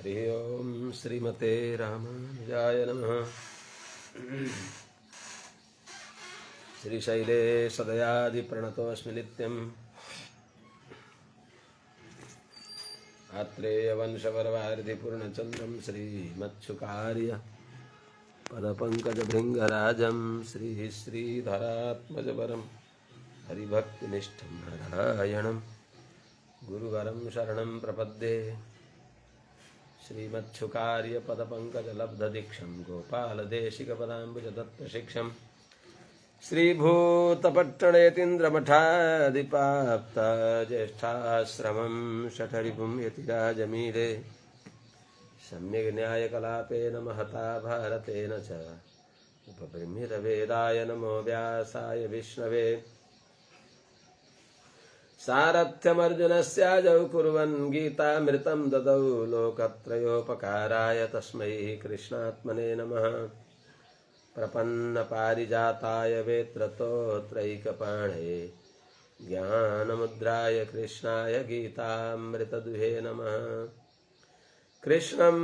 हरि ओम श्रीमते रामानुजाय नमः। श्रीशैले सदयादि प्रणतोऽस्मि नित्यम्। आत्रेय वंशवरवारिधि पूर्णचन्द्रं श्रीमत्सुकार्य पदपङ्कजभृङ्गराजं श्रीधरात्मजवरं हरिभक्तिनिष्ठं नारायणं गुरुवरं शरणं प्रपद्ये। श्रीमत्सुकार्य पदपङ्कजलब्धदीक्षं गोपालदेशिकपदाम्बुजदत्तशिक्षं श्रीभूतपट्टणयतीन्द्रमठाधिपाप्त ज्येष्ठाश्रमं शठरिपुं यतिराजमीरे। सम्यग् न्यायकलापेन महता भारतेन च उपबृंहितवेदाय नमो व्यासाय विष्णवे। सारथ्यमर्जुनस्याजौ कुर्वन् गीतामृतं ददौ लोकत्रयोपकाराय तस्मै कृष्णात्मने नमः। प्रपन्नपारिजाताय वेत्रतोत्रैकपाणे ज्ञानमुद्राय कृष्णाय गीतामृतदुहे नमः। कृष्णं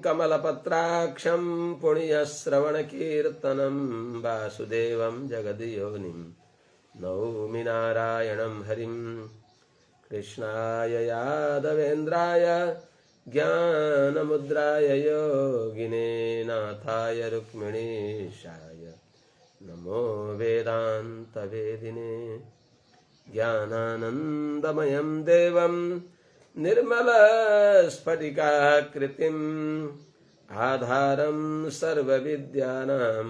कमलपत्राक्षं पुण्यश्रवणकीर्तनं वासुदेवं जगद्योनिं नौमि नारायणं हरिं। कृष्णाय यादवेन्द्राय ज्ञानमुद्राय योगिने नाथाय रुक्मिणीशाय नमो वेदान्तवेदिने। ज्ञानानन्दमयं देवं निर्मलस्फटिकाकृतिम् आधारं सर्वविद्यानां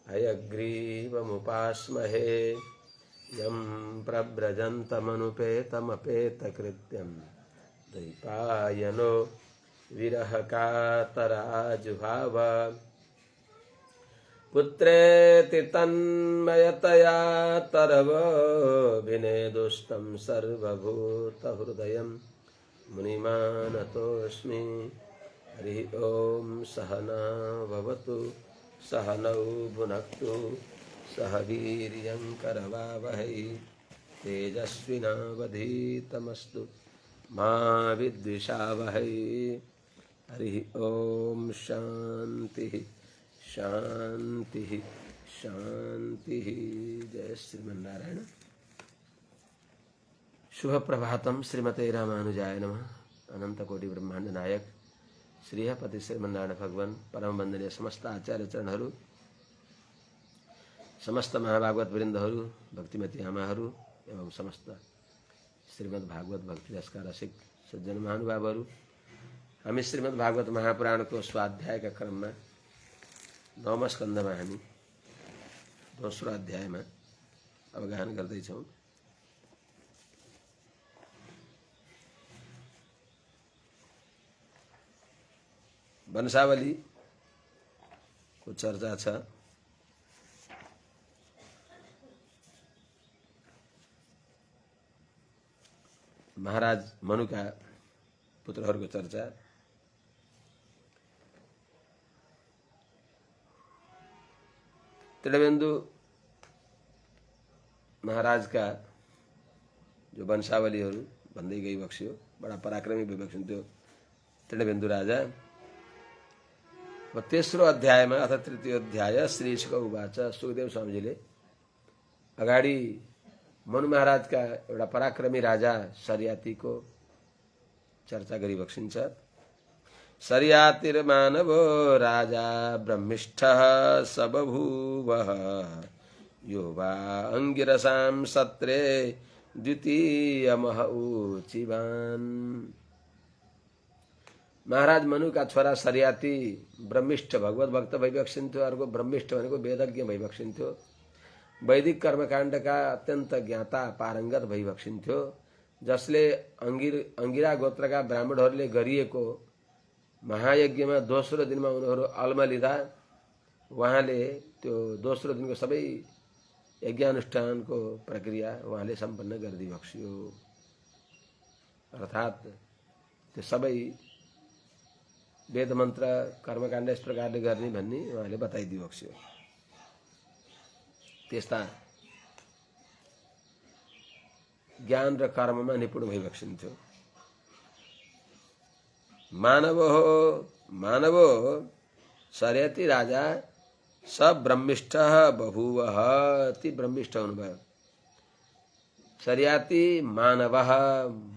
हयग्रीवमुपास्महे। यं प्रव्रजन्तमनुपेतमपेतकृत्यं द्वैपायनो विरहकातराजुहाव। पुत्रेति तन्मयतया तरवोऽभिनेदुष्टं सर्वभूतहृदयं मुनिमानतोऽस्मि। हरि ओम सहना भवतु सहनौ भुनक्तु सह वीर्यं करवावहै तेजस्विनावधीतमस्तु मा विद्विषावहै। हरि ओम शांति शांति शांति। जय श्रीमन्नारायण। शुभ प्रभातम श्रीमते रामानुजाय नमः। अनंत कोटि ब्रह्मांड नायक श्रीहपति श्रीमन्नारायण भगवान परम वंदनीय समस्त आचार्य चरणहरू, समस्त महाभागवत वृन्दहरू, भक्तिमती आमाहरू एवं समस्त श्रीमद् भागवत भक्ति रसका रसिक सज्जन महानुभावहरू, हामी श्रीमद् भागवत महापुराणको स्वाध्यायका क्रममा 9औं स्कन्धमा हामी दोस्रो अध्यायमा अवगाहन गर्दैछौँ। वंशावली को चर्चा छ। महाराज मनुका पुत्रहरूको चर्चा। त्रिवेन्दु महाराजका जो वंशावलीहरू भन्दै गइबक्स्यो। बडा पराक्रमी भइबक्सिन्थ्यो त्रिवेन्दु राजा। तेस्रो अध्यायमा अर्थात् तृतीय अध्याय श्रीशुक उवाच। सुखदेव स्वामीजीले अगाडि मनु महाराजका एउटा पराक्रमी राजा शर्यातीको चर्चा गरिबक्सिन्छ। शर्यातिर्मानवो राजा ब्रह्मिष्ठः स बभूवः यो वा अंगिरसां सत्रे द्वितीयमः ऊचिवान्। महाराज मनुका छोरा शर्याती ब्रह्मिष्ठ भगवत भक्त भइबक्सिन्थ्यो। अर्को ब्रह्मिष्ठ भनेको वेदज्ञ भइबक्सिन्थ्यो। वैदिक कर्मकाण्डका अत्यन्त ज्ञाता पारङ्गत भइबक्सिन्थ्यो। जसले अंगिरा गोत्रका ब्राह्मणहरूले गरिएको महायज्ञमा दोस्रो दिनमा उनीहरू अल्म लिँदा उहाँले त्यो दोस्रो दिनको सबै यज्ञानुष्ठानको प्रक्रिया उहाँले सम्पन्न गरिदिबक्स्यो। अर्थात् त्यो सबै वेद मन्त्र कर्मकाण्ड यस प्रकारले गर्ने भन्ने उहाँले बताइदिबक्स्यो। त्यस्ता ज्ञान र कर्ममा निपुण भइबक्सिन्थ्यो। मानवो शर्यति राजा स ब्रह्मिष्ठ बभूव। ती ब्रह्मिष्ठ हुनुभयो। शर्याति मानव,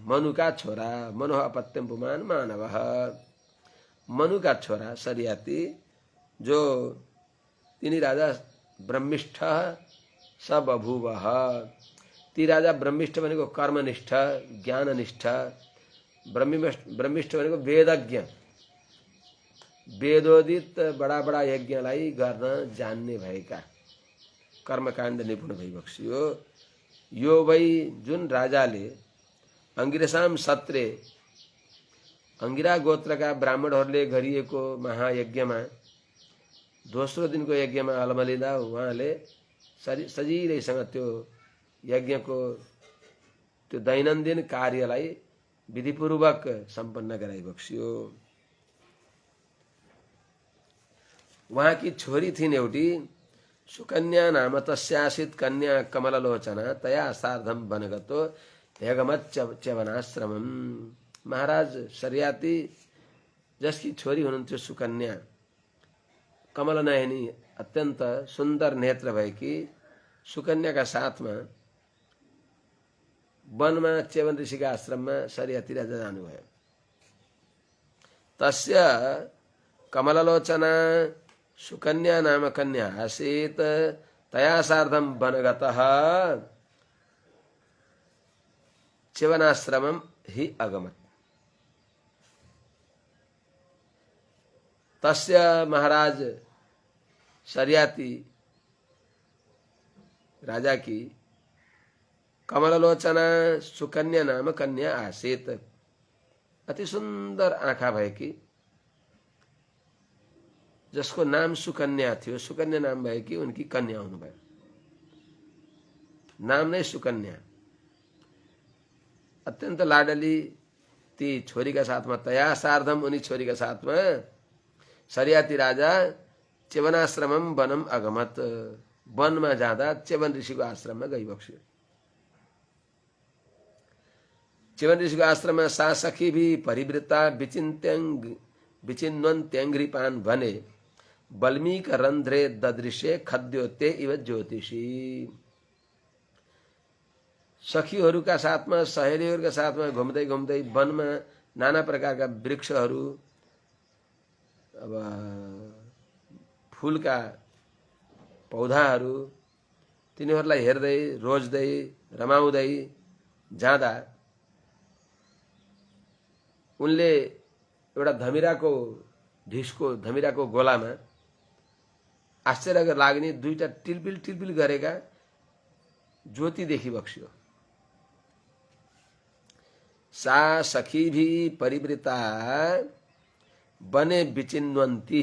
मनु का छोरा, मनु अपत्यम पुमान मानव, मनु का छोरा शर्याति जो तिनी राजा ब्रह्मिष्ठ स बभूव। ती राजा ब्रह्मिष्ठ भनेको कर्मनिष्ठ ज्ञाननिष्ठ, ब्रह्मिष्ठ भनेको वेदज्ञ, वेदोदित बडा बडा यज्ञलाई गर्न जान्ने भएका, कर्मकाण्ड निपुण भइबक्सियो। यो भई जुन राजाले अंगिरसाम सत्रे, अंगिरा गोत्रका ब्राह्मणहरूले गरिएको महायज्ञमा दोस्रो दिनको यज्ञमा अलमलिँदा उहाँले सजिलैसँग त्यो यज्ञको त्यो दैनन्दिन कार्यलाई विधिपूर्वक सम्पन्न गराइबक्सियो। उहाँकी छोरी थिइन् एउटी, सुकन्या नाम तस्यासित कन्या कमललोचना तया सार्धम वनगतो ह्यगमत च्यवनाश्रमम। महाराज शर्याती जसकी छोरी हुनुहुन्थ्यो सुकन्या, कमलनयनी अत्यन्त सुन्दर नेत्र भएकी सुकन्याका साथमा वनमा च्यवन ऋषिका आश्रममा शर्याती राजा जानुभयो। तस्य कमललोचना सुकन्या नाम कन्या आसीत् तया सार्धम वनगतः च्यवनाश्रमम हि अगमत्। तस्य महाराज शर्याती राजा की कमललोचना सुकन्या नाम कन्या आसीत्, अति सुन्दर आँखा भएकी, जसको नाम सुकन्या थियो, सुकन्या नाम भएकी उनकी कन्या हुनुभयो। नाम नै सुकन्या। अत्यन्त लाडली ती छोरीका साथमा तया सार्धम, उनी छोरीका साथमा शर्याती राजा च्यवनाश्रमम वनम अगमत, वनमा जाँदा च्यवन ऋषिको आश्रममा गइबक्स्यो। च्यवन ऋषिको आश्रममा सा सखी भी परिवृता विचिन्वन्त्यङ्घ्रिपान भने बल्मीक रन्ध्रे ददृश्य खद्योते इव ज्योतिषी। सखीहरूका साथमा, सहेलीहरूका साथमा घुम्दै घुम्दै वनमा नाना प्रकारका वृक्षहरू, अब फूलका पौधाहरू, तिनीहरूलाई हेर्दै रोज्दै रमाउँदै जाँदा उनले एउटा धमिराको ढिस्को, धमिराको गोलामा आश्चर्य लाग्ने दुईटा टिलपिल टिलपिल गरेका ज्योति देखिबक्स्यो। सा सखी भी परिवृता बने विचिन्वती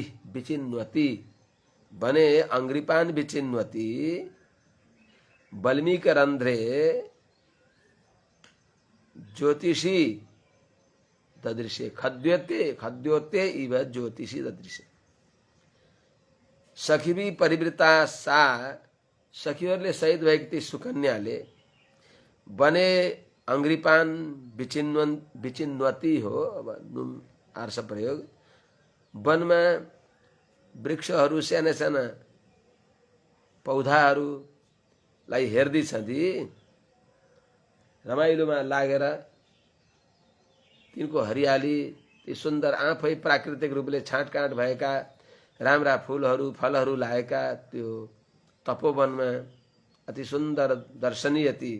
बने अंग्रिपान विचिन्वती बल्मीक रंध्रे ज्योतिषी ददृश्य खद्योते इव ज्योतिषी ददृश्य। सखी भी परिवृता सा, सखीहरूले सहित भएकी ती सुकन्याले बने अंग्रिपान विचिन्वती हो, अब नुन आर्ष प्रयोग, वनमा वृक्षहरू, साना साना पौधाहरूलाई हेर्दै छँदी रमाइलोमा लागेर तिनको हरियाली, ती सुन्दर आफै प्राकृतिक रूपले छाँटकाँट भएका राम्रा फूलहरू फलहरू लागेका त्यो तपोवनमा अति सुन्दर दर्शनीय ती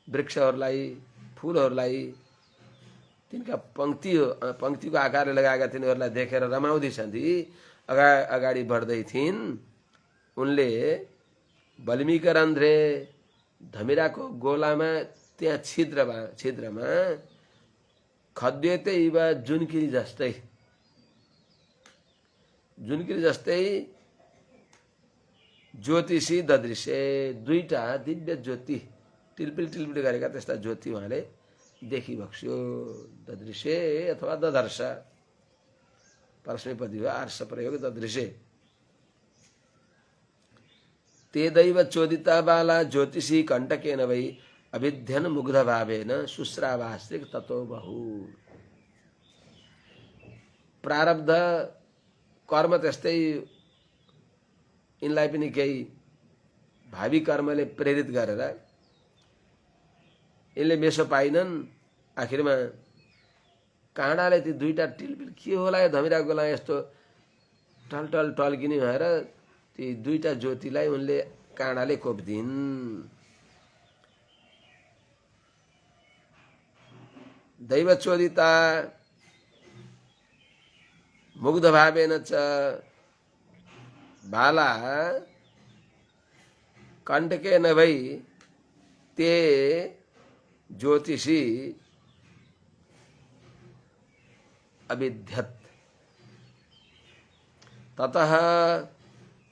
वृक्षहरूलाई, फूलहरूलाई, तिनका पंक्तिको आकारले लगाएका तिनीहरूलाई देखेर रमाउँदै छन्। अगाडि बढ्दै थिइन्। उनले बल्मीक रन्ध्रे, धमिराको गोलामा त्यहाँ छिद्रमा खद्योते इव जुनकिरी जस्तै ज्योतिषी ददृश्य, दुईटा दिव्य ज्योति टिलपिल टिलपिल गरेका त्यस्ता ज्योति उहाँले देखिबक्स्यो। ददृश्य अथवा ददर्श, परस्मैपदी हो, आर्ष प्रयोग ददृश्य। तेदैव चोदिता बाला ज्योतिषी कण्टकेन वै अभिध्यन मुग्ध भावेन शुश्रावास्त्रिक ततो बहु। प्रारब्ध कर्म त्यस्तै यिनलाई पनि केही भावी कर्मले प्रेरित गरेर यिनले मेसो पाइनन्। आखिरमा काँडाले ती दुईटा टिलबिल के होला यो धमिरा गोला यस्तो टलटल टल्किने भएर ती दुईटा ज्योतिलाई उनले काँडाले कोपिदिन्। दैवचोदिता मुग्ध भावेन च बाला कंटके न भई ते ज्योतिषी अविध्यत ततः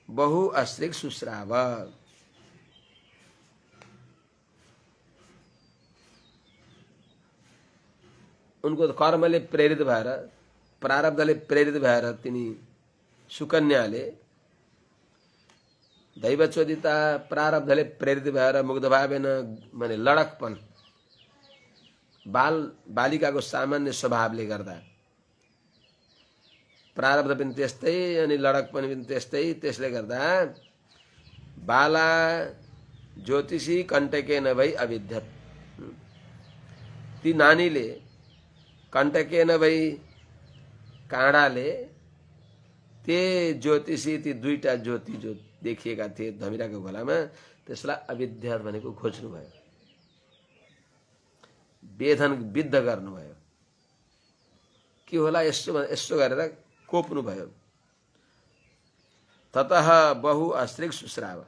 बहु अश्रिक शुश्राव। उनको कर्मले प्रेरित भएर प्रारब्धले प्रेरित भएर तिनी सुकन्याले दैवचोदिता प्रारब्धले प्रेरित भएर मुग्ध भावेन माने लडकपन बालिकाको सामान्य स्वभावले गर्दा प्रारब्ध पनि त्यस्तै अनि लडकपन पनि त्यस्तै, त्यसले गर्दा बाला ज्योतिषी कण्टके नभई अविध्यत। ती नानीले कण्टके नभई काँडाले ते ज्योतिषी ती दुईटा ज्योति जो देखिएका थिए धमिराको गोलामा त्यसलाई अविद्या भनेको खोज्नु भयो, वेधन विद्ध गर्नुभयो। के होला यसो गरेर कोप्नु भयो। ततः बहु अश्रिक शुश्राव।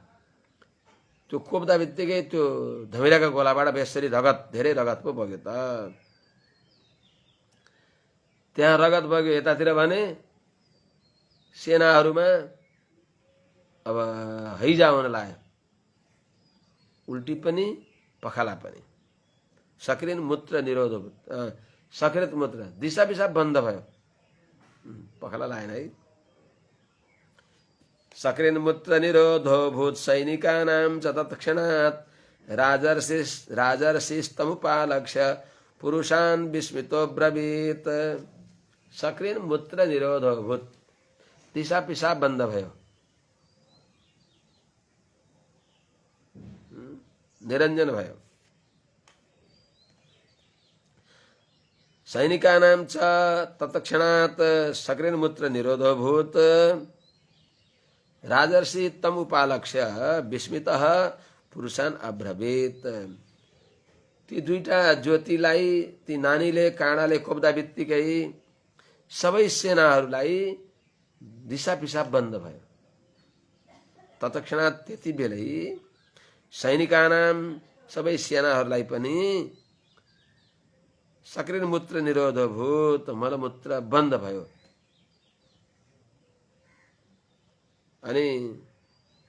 त्यो कोप्दा बित्तिकै त्यो धमिराको गोलाबाट बेसरी रगत धेरै रगत पो बग्यो त। त्यहाँ रगत बग्यो यतातिर भने सेनाहरूमा अब हैजा हुन लाग्यो, उल्टी पनि पखाला पनि। सकृत मूत्र निरोध सकृत मूत्र दिशा पिसाब बन्द भयो, पखाला लागेन है। सकृत मूत्र निरोधो भूत सैनिकानां च तत्क्षणात् राजर्षिस्तमुपालक्ष्य पुरुषान् विस्मितो ब्रवीत। सकृत मूत्र निरोधो भूत, दिशा पिसाब बन्द भयो, निरञ्जन भयो। सैनिकानां च तत्क्षणात् सकृत मूत्र निरोधो भूत राजर्षि तम उपालक्ष्य विस्मितः पुरुषान् अब्रवीत। ती दुईटा ज्योतिलाई ती नानीले काँडाले कोप्दा बित्तिकै सबै सेनाहरूलाई दिशा पिसाब बन्द भयो। तत्क्षणात् त्यति बेलै सैनिकानां सबै सेनाहरूलाई पनि सकृत मूत्र निरोध भूत मलमूत्र बन्द भयो। अनि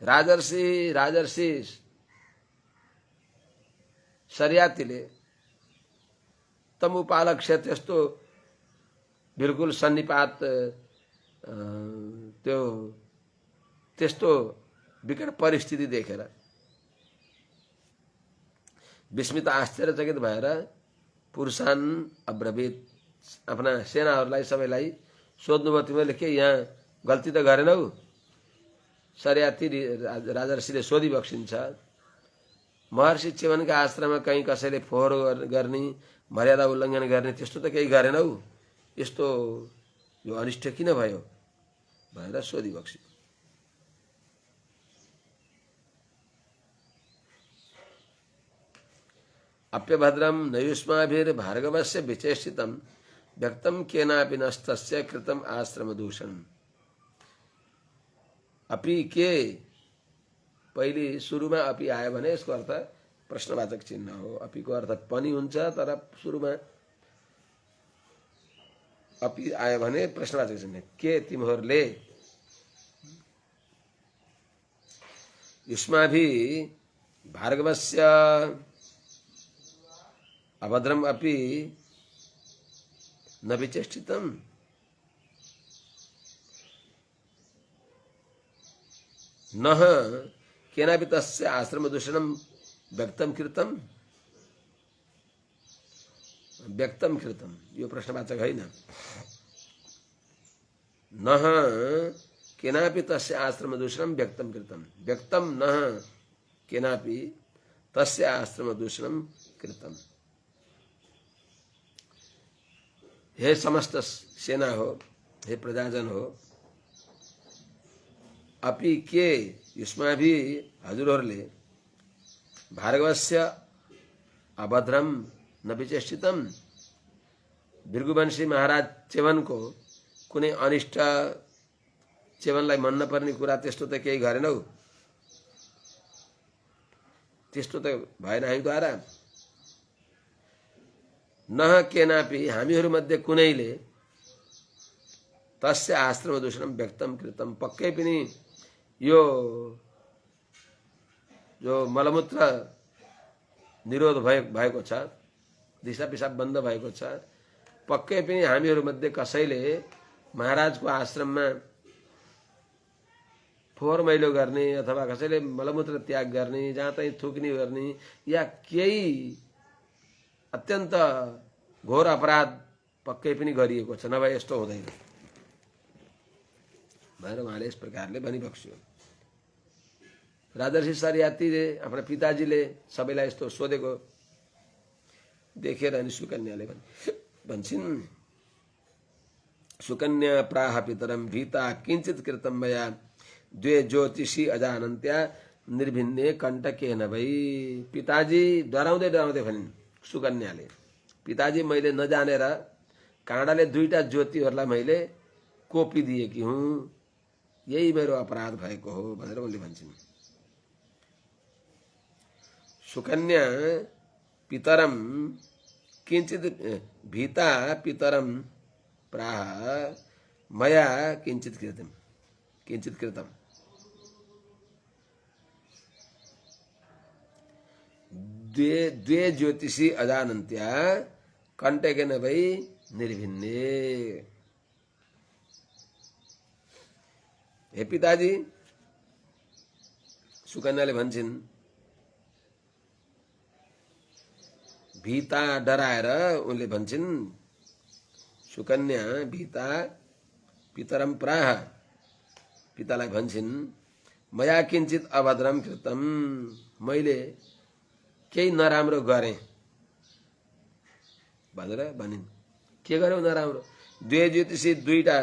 राजर्षि सरियातीले तम उपालक्ष्य त्यस्तो बिल्कुल सन्निपात त्यो त्यस्तो विकट परिस्थिति देखेर विस्मित आश्चर्यचकित भएर पुरुषान् अब्रवीत आफ्ना सेनाहरूलाई सबैलाई सोध्नुभयो, तिमीले के यहाँ गल्ती त गरेनौ? सरियाती राजर्षिले सोधिबक्सिन्छ, महर्षि च्यवनका आश्रममा कहीँ कसैले फोहोर गर्ने मर्यादा उल्लङ्घन गर्ने त्यस्तो त केही गरेनौ, यस्तो यो अनिष्ट किन भयो भनेर सोधिबक्सिन्छ। अप्यभद्रम नयुष्माभिर्भार्गवस्य विचेष्टितं व्यक्तं केनापि नस्तस्य कृतं आश्रम दूषणम्। अपि के पहिले सुरुमा अपि आयो भने यसको अर्थ प्रश्नवाचक चिन्ह हो। अपि को अर्थ पनि हुन्छ, तर सुरुमा अपि आयो भने प्रश्नवाचक चिन्ह। के तिमीहरूले युष्माभि भार्गवस्य अभद्रम अपि न विचेष्टितम्। नः केनापि तस्य आश्रम दूषणं व्यक्तं कृतं यो प्रश्नवाचक होइन। नह केनापि तस्य आश्रम दूषणम व्यक्तम कृतम व्यक्तम नह केनापि तस्य आश्रम दूषणम कृतम। हे समस्त सेना हो, हे प्रजाजन हो, अपि के यसमा भी हजुरहरूले भार्गवस्य अभद्रम न विचेष्टितम, भृगुवंशी महाराज च्यवनको कुनै अनिष्ट, च्यवनलाई मन नपर्ने कुरा त्यस्तो त केही गरेनौ, त्यस्तो त भएन हामीद्वारा। नह केनापि हामीहरूमध्ये कुनैले तस्य आश्रम दूषणम व्यक्तम कृतम, पक्कै पनि यो जो मलमूत्र निरोध भएको छ, दिशा पिसाब बन्द भएको छ, पक्कै पनि हामीहरूमध्ये कसैले महाराजको आश्रममा फोहोर मैलो गर्ने अथवा कसैले मलमूत्र त्याग गर्ने, जहाँ तहीँ थुक्ने गर्ने या केही अत्यन्त घोर अपराध पक्कै पनि गरिएको छ, नभए यस्तो हुँदैन भनेर उहाँले यस प्रकारले भनिबक्स्यो। राजर्षि सरियातीले आफ्ना पिताजीले सबैलाई यस्तो सोधेको देखेर अनि सुकन्याले भन्छन्, सुकन्या प्राह पितरम भीता किंचित कृतम मया द्वे ज्योतिषी अजानन्त्या निर्भिन्ने कण्टके न भई। पिताजी डराउँदै डराउँदै भनिन् सुकन्याले, पिताजी मैले नजानेर काँडाले दुईटा ज्योतिहरूलाई मैले कोपिदिएकी हुँ, यही मेरो अपराध भएको हो भनेर उनले भन्छन्। सुकन्या पितरम किंचित भीता पितरम प्राह मया किंचित कृतम द्वे ज्योतिषी अजानन्त्या कण्टकेन वै निर्भिन्ने। हे पिताजी, सुकन्याले भन्छन्, भीता डराएर उनले भन्छन्, सुकन्या भीता पितरम प्राह, पितालाई भन्छन्, मया किंचित अभद्रम कृतम, मैले केही नराम्रो गरेँ भनेर भनिन्। के गर्यौ नराम्रो? द्वे ज्योतिषी दुईटा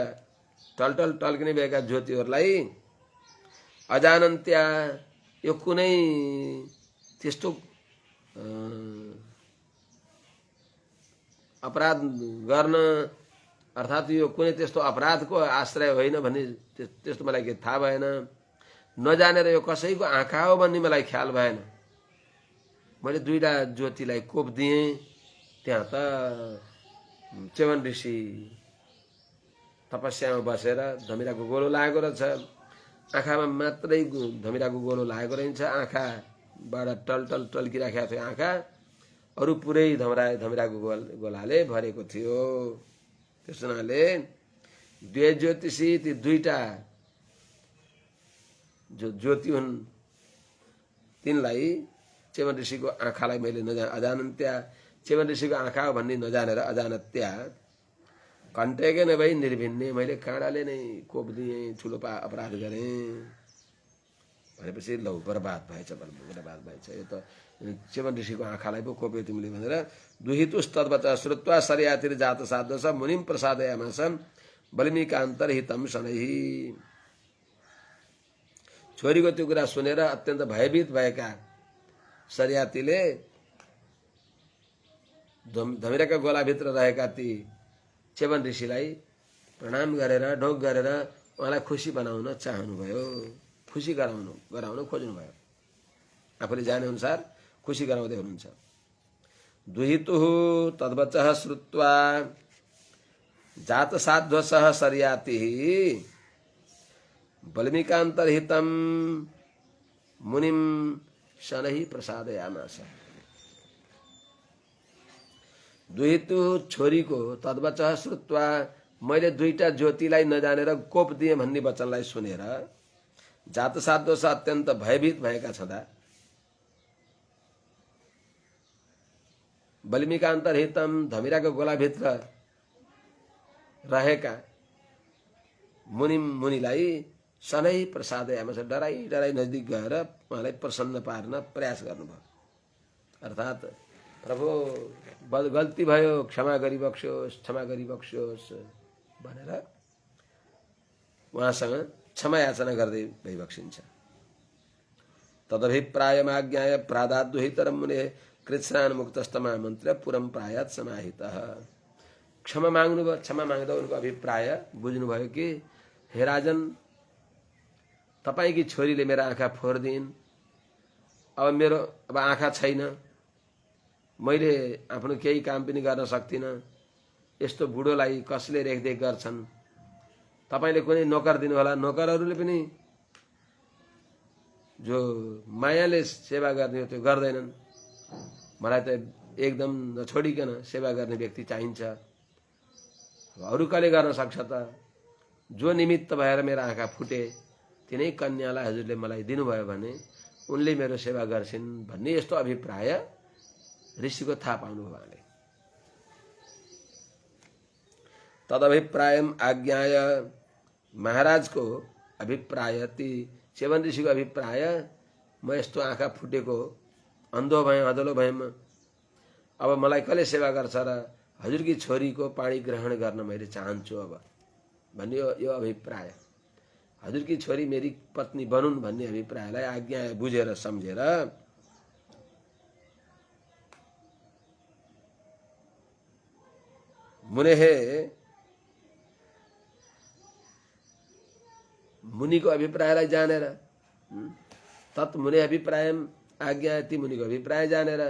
टलटल टल्किने भएका ज्योतिहरूलाई अजानन्त्या, यो कुनै त्यस्तो अपराध गर्न अर्थात् यो कुनै त्यस्तो अपराधको आश्रय होइन भन्ने त्यस्तो मलाई के थाहा भएन, नजानेर यो कसैको आँखा हो भन्ने मलाई ख्याल भएन। मैले दुईटा ज्योतिलाई कोप दिएँ, त्यहाँ त च्यवन ऋषि तपस्यामा बसेर धमिराको गोलो लागेको रहेछ, आँखामा मात्रै धमिराको गोलो लागेको रहेछ, आँखाबाट टलटल टल्किराखेको थियो आँखा, अरू पुरै धमिराको गोलाले भरेको थियो। त्यस हुनाले द्वे ज्योतिषी, ती दुईटा जो ज्योति हुन् तिनलाई च्यवन ऋषिको आँखालाई मैले अजानन्त्या, च्यवन ऋषिको आँखा हो भन्ने नजानेर अजानत्या कण्टके नभई निर्भिन्ने, मैले काँडाले नै कोप दिएँ, ठुलो अपराध गरेँ भनेपछि लौ बर्बाद भएछ, यो त च्यवन ऋषिको आँखालाई पो कोप्यो तिमीले भनेर दुहितुस्तद्वच श्रुत्वा शर्यातिर जात साध्वस मुनिम प्रसादयामास बल्मीकान्तरहितम शनैः। छोरीको त्यो कुरा सुनेर अत्यन्त भयभीत भएका शर्यातीले धमिराका गोलाभित्र रहेका ती च्यवन ऋषिलाई प्रणाम गरेर ढोक गरेर उहाँलाई खुसी बनाउन चाहनुभयो, खुसी गराउन खोज्नुभयो, आफूले जाने अनुसार खुसी गराउँदै हुनुहुन्छ। दुहितुः तद्वचः श्रुत्वा जातसाध्वसः शर्यातिः बल्मीकान्तरहितं मुनिम शनैः प्रसादयामास। दुहितु छोरीको तद्वचः श्रुत्वा, मैले दुईटा ज्योतिलाई नजानेर कोप दिएँ भन्ने वचनलाई सुनेर जातसाध्वस अत्यन्त भयभीत भएका छँदा बल्मीकान्तरहितम, धमिराको गोलाभित्र रहेका मुनिलाई सधैँ प्रसादयामास, डराई डराई नजिक गएर उहाँलाई प्रसन्न पार्न प्रयास गर्नुभयो। अर्थात् प्रभु गल्ती भयो, क्षमा गरिबक्स्योस्, क्षमा गरिबक्स्योस् भनेर उहाँसँग क्षमा याचना गर्दै भइबक्सिन्छ। तदभिप्रायमाज्ञाय प्रादाद्दुहितरं मुने कृत्स्नान मुक्तस्तमा मन्त्र पुरम प्रायात् समाहितः। क्षमा माग्नुभयो। क्षमा माग्दा उनको अभिप्राय बुझ्नुभयो कि हे राजन, तपाईकी छोरीले मेरो आँखा फोरिदिन्, अब आँखा छैन, मैले आफ्नो केही काम पनि गर्न सक्दिनँ, यस्तो बुढोलाई कसले रेखदेख गर्छन्, तपाईले कुनै नोकर दिनु होला, नोकरहरूले पनि जो मायाले सेवा गर्ने हो त्यो गर्दैनन्, मलाई त एकदम नछोडिकन सेवा गर्ने व्यक्ति चाहिन्छ, अरू कसले गर्न सक्छ त, जो निमित्त भएर मेरो आँखा फुटे तिनै कन्यालाई हजुरले मलाई दिनुभयो भने उनले मेरो सेवा गर्छिन् भन्ने यस्तो अभिप्राय ऋषिको थाहा पाउनुभयो उहाँले। तदभिप्रायम आज्ञाय, महाराजको अभिप्राय, ती च्यवन ऋषिको अभिप्राय, म यस्तो आँखा फुटेको अन्धो भएँ, अधलो भएँ, अब मलाई कसले सेवा गर्छ र हजुरकी छोरीको पाणी ग्रहण गर्न मैले चाहन्छु अब भन्ने यो अभिप्राय, हजुरकी छोरी मेरी पत्नी बनुन् भन्ने अभिप्रायलाई आज्ञा बुझेर सम्झेर मुनिको अभिप्रायलाई जानेर, तत् मुने अभिप्रायम आज्ञा, ती मुनिको अभिप्राय जानेर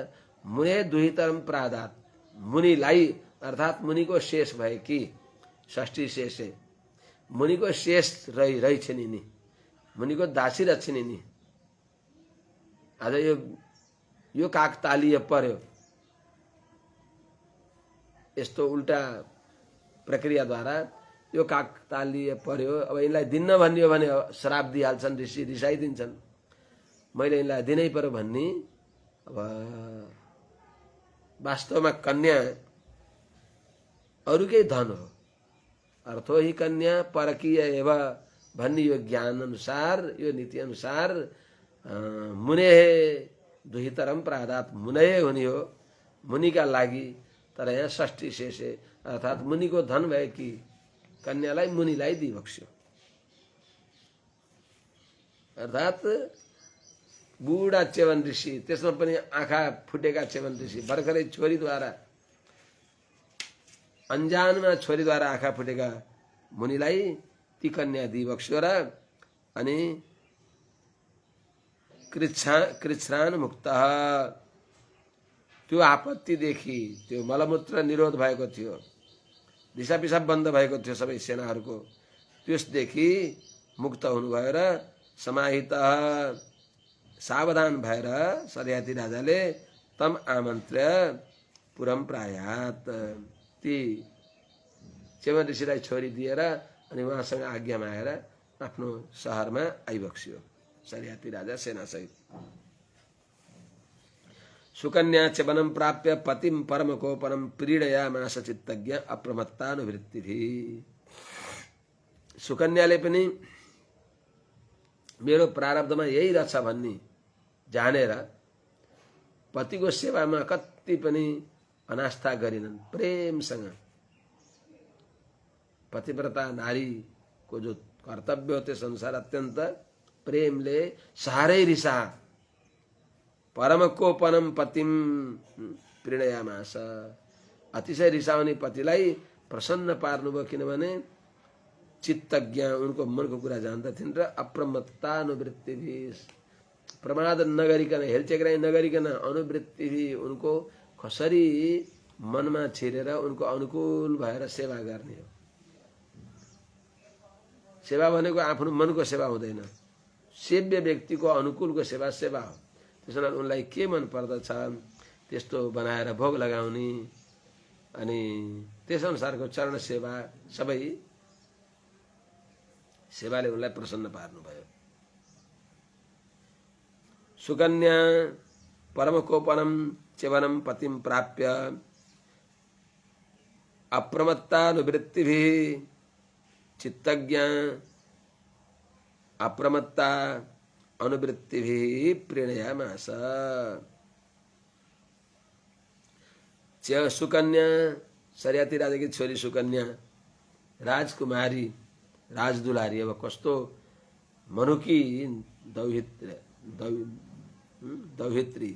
मुने दुहितरम प्रादात, मुनिलाई अर्थात् मुनिको शेष भए कि षष्ठी शेषे, मुनिको शेष रहेछन् यिनी, मुनिको दासी रह्छन् यिनी। आज यो काकतालीय पर्यो, यस्तो उल्टा प्रक्रियाद्वारा यो काकतालीय पर्यो। अब यिनलाई दिन्न भन्ने हो भने श्राप दिइहाल्छन्, ऋषि रिसाइदिन्छन्, मैले यिनलाई दिनै पर्यो भन्ने। अब वास्तवमा कन्या अरूकै धन हो, अर्थो हि कन्या परकीय एव भन्ने यो ज्ञान अनुसार, यो नीति अनुसार मुने दुहितरम प्रादात, मुने हुने हो मुनिका लागि। तर यहाँ षष्ठी शेषे अर्थात् मुनिको धन भए कि कन्यालाई मुनिलाई दिइबक्स्यो। अर्थात् बुढा च्यवन ऋषि, त्यसमा पनि आँखा फुटेका च्यवन ऋषि, भर्खरै छोरीद्वारा, अन्जानमा छोरीद्वारा आँखा फुटेका मुनिलाई ती कन्या दिइबक्स्यो र अनि कृच्छ्रान मुक्त, त्यो आपत्तिदेखि, त्यो मलमूत्र निरोध भएको थियो, दिशा पिसाब बन्द भएको थियो सबै सेनाहरूको, त्यसदेखि मुक्त हुनुभयो र समाहित सावधान भएर सरियाती राजाले तम आमन्त्र्य पुरम प्रायात, ती च्यवन ऋषिलाई छोरी दिएर अनि उहाँसँग आज्ञा मागेर आफ्नो सहरमा आइबक्स्यो सरियाती राजा सेनासहित। सुकन्या च्यवनम प्राप्य पतिम परमकोपनम प्रीडयामास चित्तज्ञ अप्रमत्तानुवृत्तिभि। सुकन्याले पनि मेरो प्रारब्धमा यही रहेछ भन्ने जानेर पतिको सेवामा कति पनि अनास्था गरिनन्, प्रेमसँग पतिव्रता नारीको जो कर्तव्य हो त्यस अनुसार अत्यन्त प्रेमले साह्रै रिसा परमकोपनम पतिम प्रीणयामास, अतिशय रिसाउने पतिलाई प्रसन्न पार्नुभयो, किनभने चित्तज्ञ, उनको मनको कुरा जान्दथिन् र अप्रमत्तानुवृत्तिभि, प्रमाद नगरिकन, हेलचेक्राइ नगरिकन, अनुवृत्तिभि, उनको कसरी मनमा छिरेर उनको अनुकूल भएर सेवा गर्ने हो। सेवा भनेको आफ्नो मनको सेवा हुँदैन, सेव्य व्यक्तिको अनुकूलको सेवा सेवा हो। त्यसैले उनलाई के मन पर्दछ त्यस्तो बनाएर भोग लगाउने अनि त्यस अनुसारको चरण सेवा, सबै सेवाले उनलाई प्रसन्न पार्नुभयो। सुकन्या परमकोपनम च्यवनम पतिम प्राप्य अप्रमत्तानुवृत्तिभि चित्तज्ञ अप्रमत्ता अनुवृत्तिभिः प्रीणयामास। सुकन्या सरियाती राजा की छोरी सुकन्या राजकुमारी राजदुलारी अब कस्तो मनुकी दौहित्री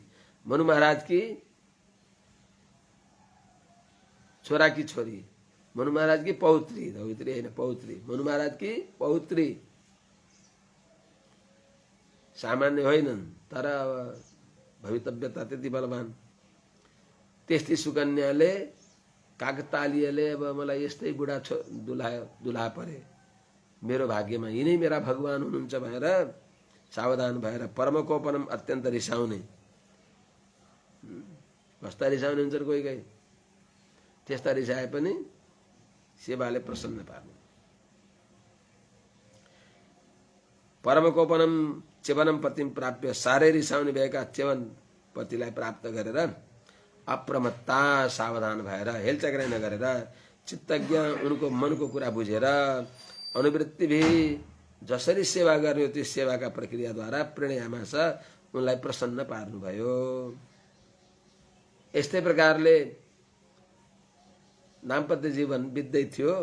मनु महाराज की छोरा की छोरी मनु महाराज की पौत्री दौहित्री हैन पौत्री मनु महाराज की पौत्री सामान्य होइनन् तर भवितव्यता त्यति बलवान। त्यस्तै सुकन्याले काकतालीयले अब मलाई यस्तै बुढा दुल्हा परे मेरो भाग्यमा यिनै मेरा भगवान हुनुहुन्छ भनेर सावधान भएर परमकोपनम अत्यन्त रिसाउने कस्ता रिसाउने हुन्छन् कोही कोही त्यस्ता रिसाए पनि सेवाले प्रसन्न पार्नु। परमकोपनम च्यवनम पतिम प्राप्य साह्रै रिसाउने भएका च्यवन पतिलाई प्राप्त गरेर अप्रमत्ता सावधान भएर हेलचक्राइ नगरेर चित्तज्ञ उनको मनको कुरा बुझेर अनुवृत्ति भी जसरी सेवा गर्यो त्यो सेवाका प्रक्रियाद्वारा प्रणयामास उनलाई प्रसन्न पार्नुभयो। यस्तै प्रकारले दाम्पत्य जीवन बित्दै थियो।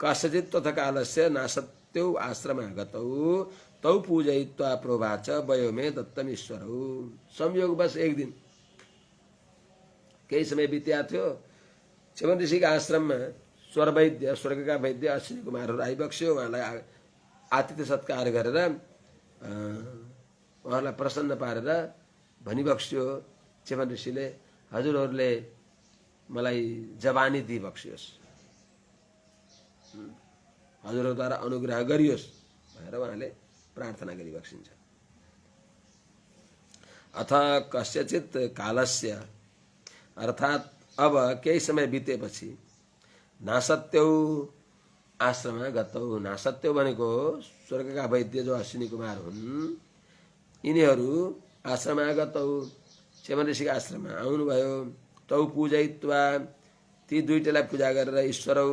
कस्यचित् तत्कालस्य नासत्यौ आश्रमागतौ तौ पूजयित्वा प्रोवाच वयो मे दत्तम ईश्वरौ। संयोगवश एक दिन केही समय बित्या थियो। च्यवन ऋषिका आश्रममा स्वर्गका वैद्य अश्विनी कुमारहरू आइबक्स्यो। उहाँलाई आतिथ्य सत्कार गरेर उहाँलाई प्रसन्न पारेर भनिबक्स्यो च्यवन ऋषिले हजुरहरूले मलाई जवानी दिइबक्सियोस् हजुरद्वारा अनुग्रह गरियोस् भनेर उहाँले प्रार्थना गरिबक्सिन्छ। अथ कस्यचित् कालस्य अर्थात् अब केही समय बितेपछि नासत्यौ आश्रमा गतौ। नासत्यौ भनेको स्वर्गका वैद्य जो अश्विनी कुमार हुन् यिनीहरू आश्रमा गतौ च्यवन ऋषिको आश्रममा आउनुभयो। तौ पूजयित्वा ती दुईटैलाई पूजा गरेर ईश्वरौ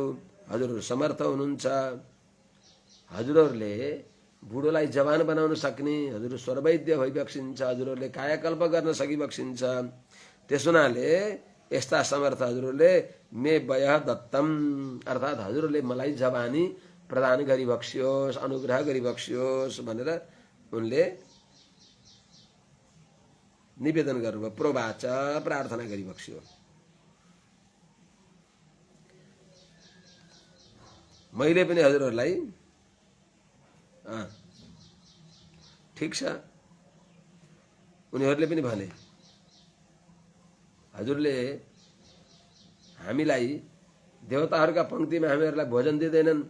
हजुरहरू समर्थ हुनुहुन्छ। हजुरहरूले बुढोलाई जवान बनाउन सक्ने हजुर स्वरवैद्य भइबक्सिन्छ। हजुरहरूले कायाकल्प गर्न सकिबक्सिन्छ। त्यस हुनाले यस्ता समर्थ हजुरहरूले मे वयः दत्तम अर्थात् हजुरहरूले मलाई जवानी प्रदान गरिबक्सियोस् अनुग्रह गरिबक्सियोस् भनेर उनले निवेदन गर्नुभयो। प्रोवाच प्रार्थना गरिबक्सियो। मैले पनि हजुरहरूलाई ठिक छ उनीहरूले पनि भने हजुरले हामीलाई देवताहरूका पंक्तिमा हामीहरूलाई भोजन दिँदैनन्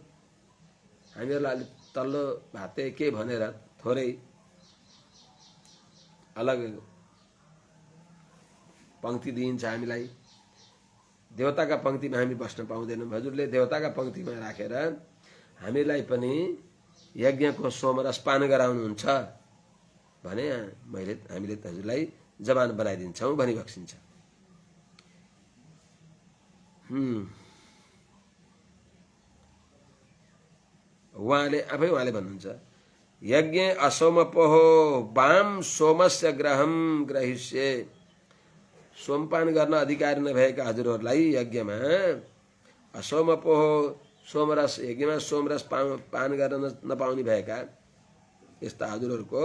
हामीहरूलाई अलि तल्लो भाते के भनेर थोरै अलग पंक्ति दिइन्छ हामीलाई। देवताका पंक्तिमा हामी बस्न पाउँदैनौँ। हजुरले देवताका पंक्तिमा राखेर हामीलाई पनि यज्ञको सोमरस पान गराउनुहुन्छ भने हामीले हजुरलाई जवान बनाइदिन्छौँ भनिबक्सिन्छ। उहाँले भन्नुहुन्छ यज्ञ असोमपोहो वाम सोमस्य ग्रहम ग्रहिष्ये। सोमपान गर्न अधिकारी नभएका हजुरहरूलाई यज्ञमा असोमपोहो सोमरस यज्ञमा सोमरस पान गर्न नपाउने भएका यस्ता हजुरहरूको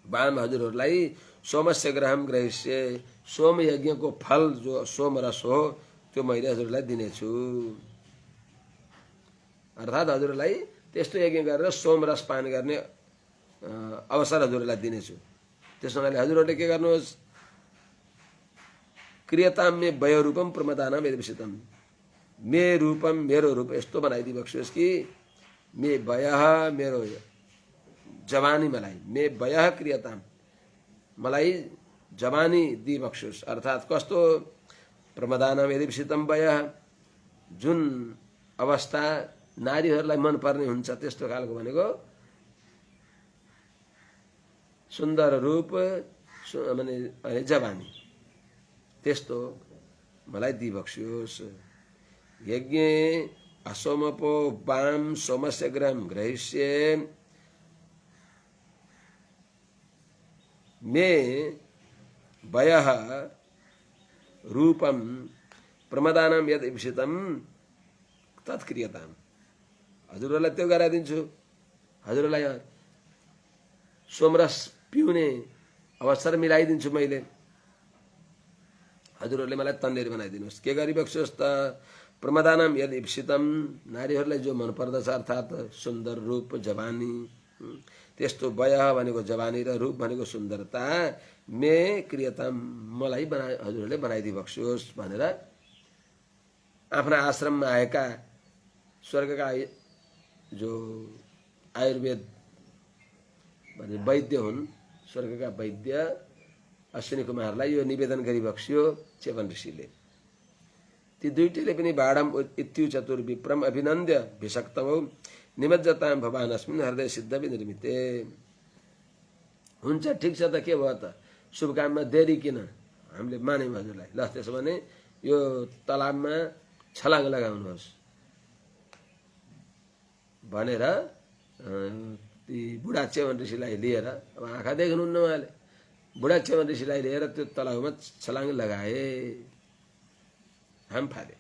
वाम हजुरहरूलाई सोमस्य ग्रहम ग्रहिष्ये। सोम यज्ञको फल जो सोमरस हो त्यो मैले हजुरलाई दिनेछु। अर्थात् हजुरलाई त्यस्तो यज्ञ गरेर सोमरस पान गर्ने अवसर हजुरलाई दिनेछु। त्यस हुनाले हजुरहरूले के गर्नुहोस् क्रियताम मे वय रूपम प्रमदानम यदिविषितम। मे रूपम मेरो रूप यस्तो बनाइदिबक्सियोस् कि मे वय मेरो जवानी मलाई मे वय क्रियताम मलाई जवानी दिइबक्सियोस्। अर्थात् कस्तो प्रमदानम यदिविषितम वय जुन अवस्था नारीहरूलाई मनपर्ने हुन्छ त्यस्तो खालको भनेको सुन्दर रूप माने जवानी त्यस्तो मलाई दिइबक्सियोस्। यज्ञ असोमपो वाम सोमस्य ग्रहं ग्रहिष्ये मे वयः रूपम प्रमदानम यद इप्सितम तत्क्रियताम। हजुरहरूलाई त्यो गराइदिन्छु। हजुरहरूलाई सोमरस पिउने अवसर मिलाइदिन्छु मैले। हजुरहरूले मलाई तन्नेरी बनाइदिनुहोस्। के गरिबक्सोस् त? प्रमदानम यद इप्सितम, नारीहरूलाई जो मन पर्दछ अर्थात् सुन्दर रूप जवानी, त्यस्तो वयः भनेको जवानी र रूप भनेको सुन्दरता, मे क्रियताम मलाई हजुरहरूले बनाइदिबक्सोस् भनेर आफ्ना आश्रममा आएका स्वर्गका जो आयुर्वेद भने वैद्य हुन्, स्वर्गका वैद्य अश्विनी कुमारलाई यो निवेदन गरिबक्स्यो च्यवन ऋषिले। ती दुईटैले पनि बाढम इत्यु चतुर विप्रम अभिनन्द्य भिषक्तमौ निमज्जताम भवान अस्मिन् हृदय सिद्ध विनिर्मिते। हुन्छ, ठिक छ त, के भयो त, शुभ काममा देरी किन, हामीले मान्यौँ हजुरलाई। ल त्यसो भने यो तलाबमा छलाङ लगाउनुहोस् भनेर ती बुढा च्यवन ऋषिलाई लिएर, अब आँखा देख्नुहुन्न उहाँले, बुढा च्यवन ऋषिलाई लिएर त्यो तलाबमा छलाङ लगाए, हाम फाले।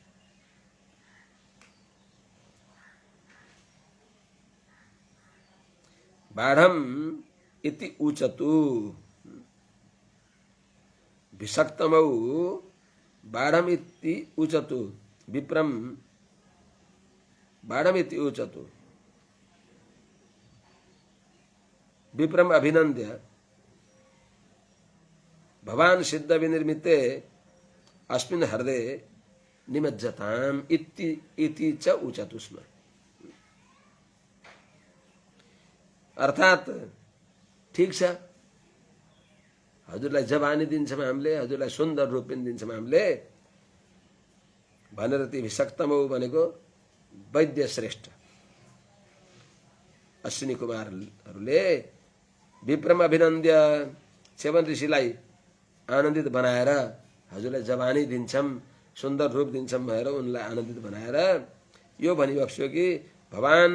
बाढम इति उचतु भिषक्तमौ, बाढम इति उचतु विप्रम, बाढम इति उचतु विप्रम अभिनन्द्य भवान सिद्ध विनिर्मिते अस्मिन् हृदय निमज्जताम इति च उचतु स्म। अर्थात् ठिक छ, हजुरलाई जवानी दिन्छौँ हामीले, हजुरलाई सुन्दर रूप पनि दिन्छौँ हामीले भनेर ती भिषक्तमौ भनेको वैद्य श्रेष्ठ अश्विनी कुमारहरूले विप्रम अभिनन्द्य च्यवन ऋषिलाई आनन्दित बनाएर हजुरलाई जवानी दिन्छौँ, सुन्दर रूप दिन्छौँ भनेर उनलाई आनन्दित बनाएर यो भनिबक्स्यो कि भवान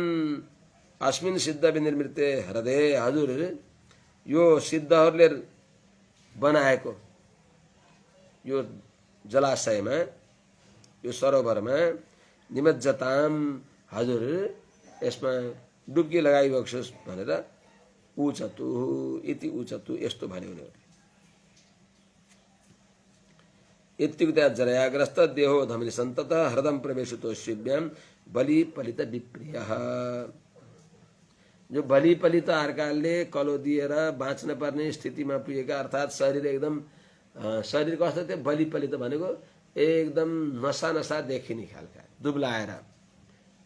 अस्मिन् सिद्ध विनिर्मिते हृदय, हजुर यो सिद्धहरूले बनाएको यो जलाशयमा, यो सरोवरमा निमज्जताम, हजुर यसमा डुब्की लगाइबक्सोस् भनेर उचतु इति उचतु यस्तो भन्यो उनीहरूले। इत्युक्ते जरायाग्रस्त देहो धमनी सन्तत हृदम प्रवेशितो शिव्याम बलि पलित विप्रियः। जो बलि पलित अर्काले कलो दिएर बाँच्न पर्ने स्थितिमा पुगेका, अर्थात् शरीर एकदम, शरीर कस्तो थियो, बलि पलित भनेको एकदम नसा नसा देखिने खालका, दुब्लाएर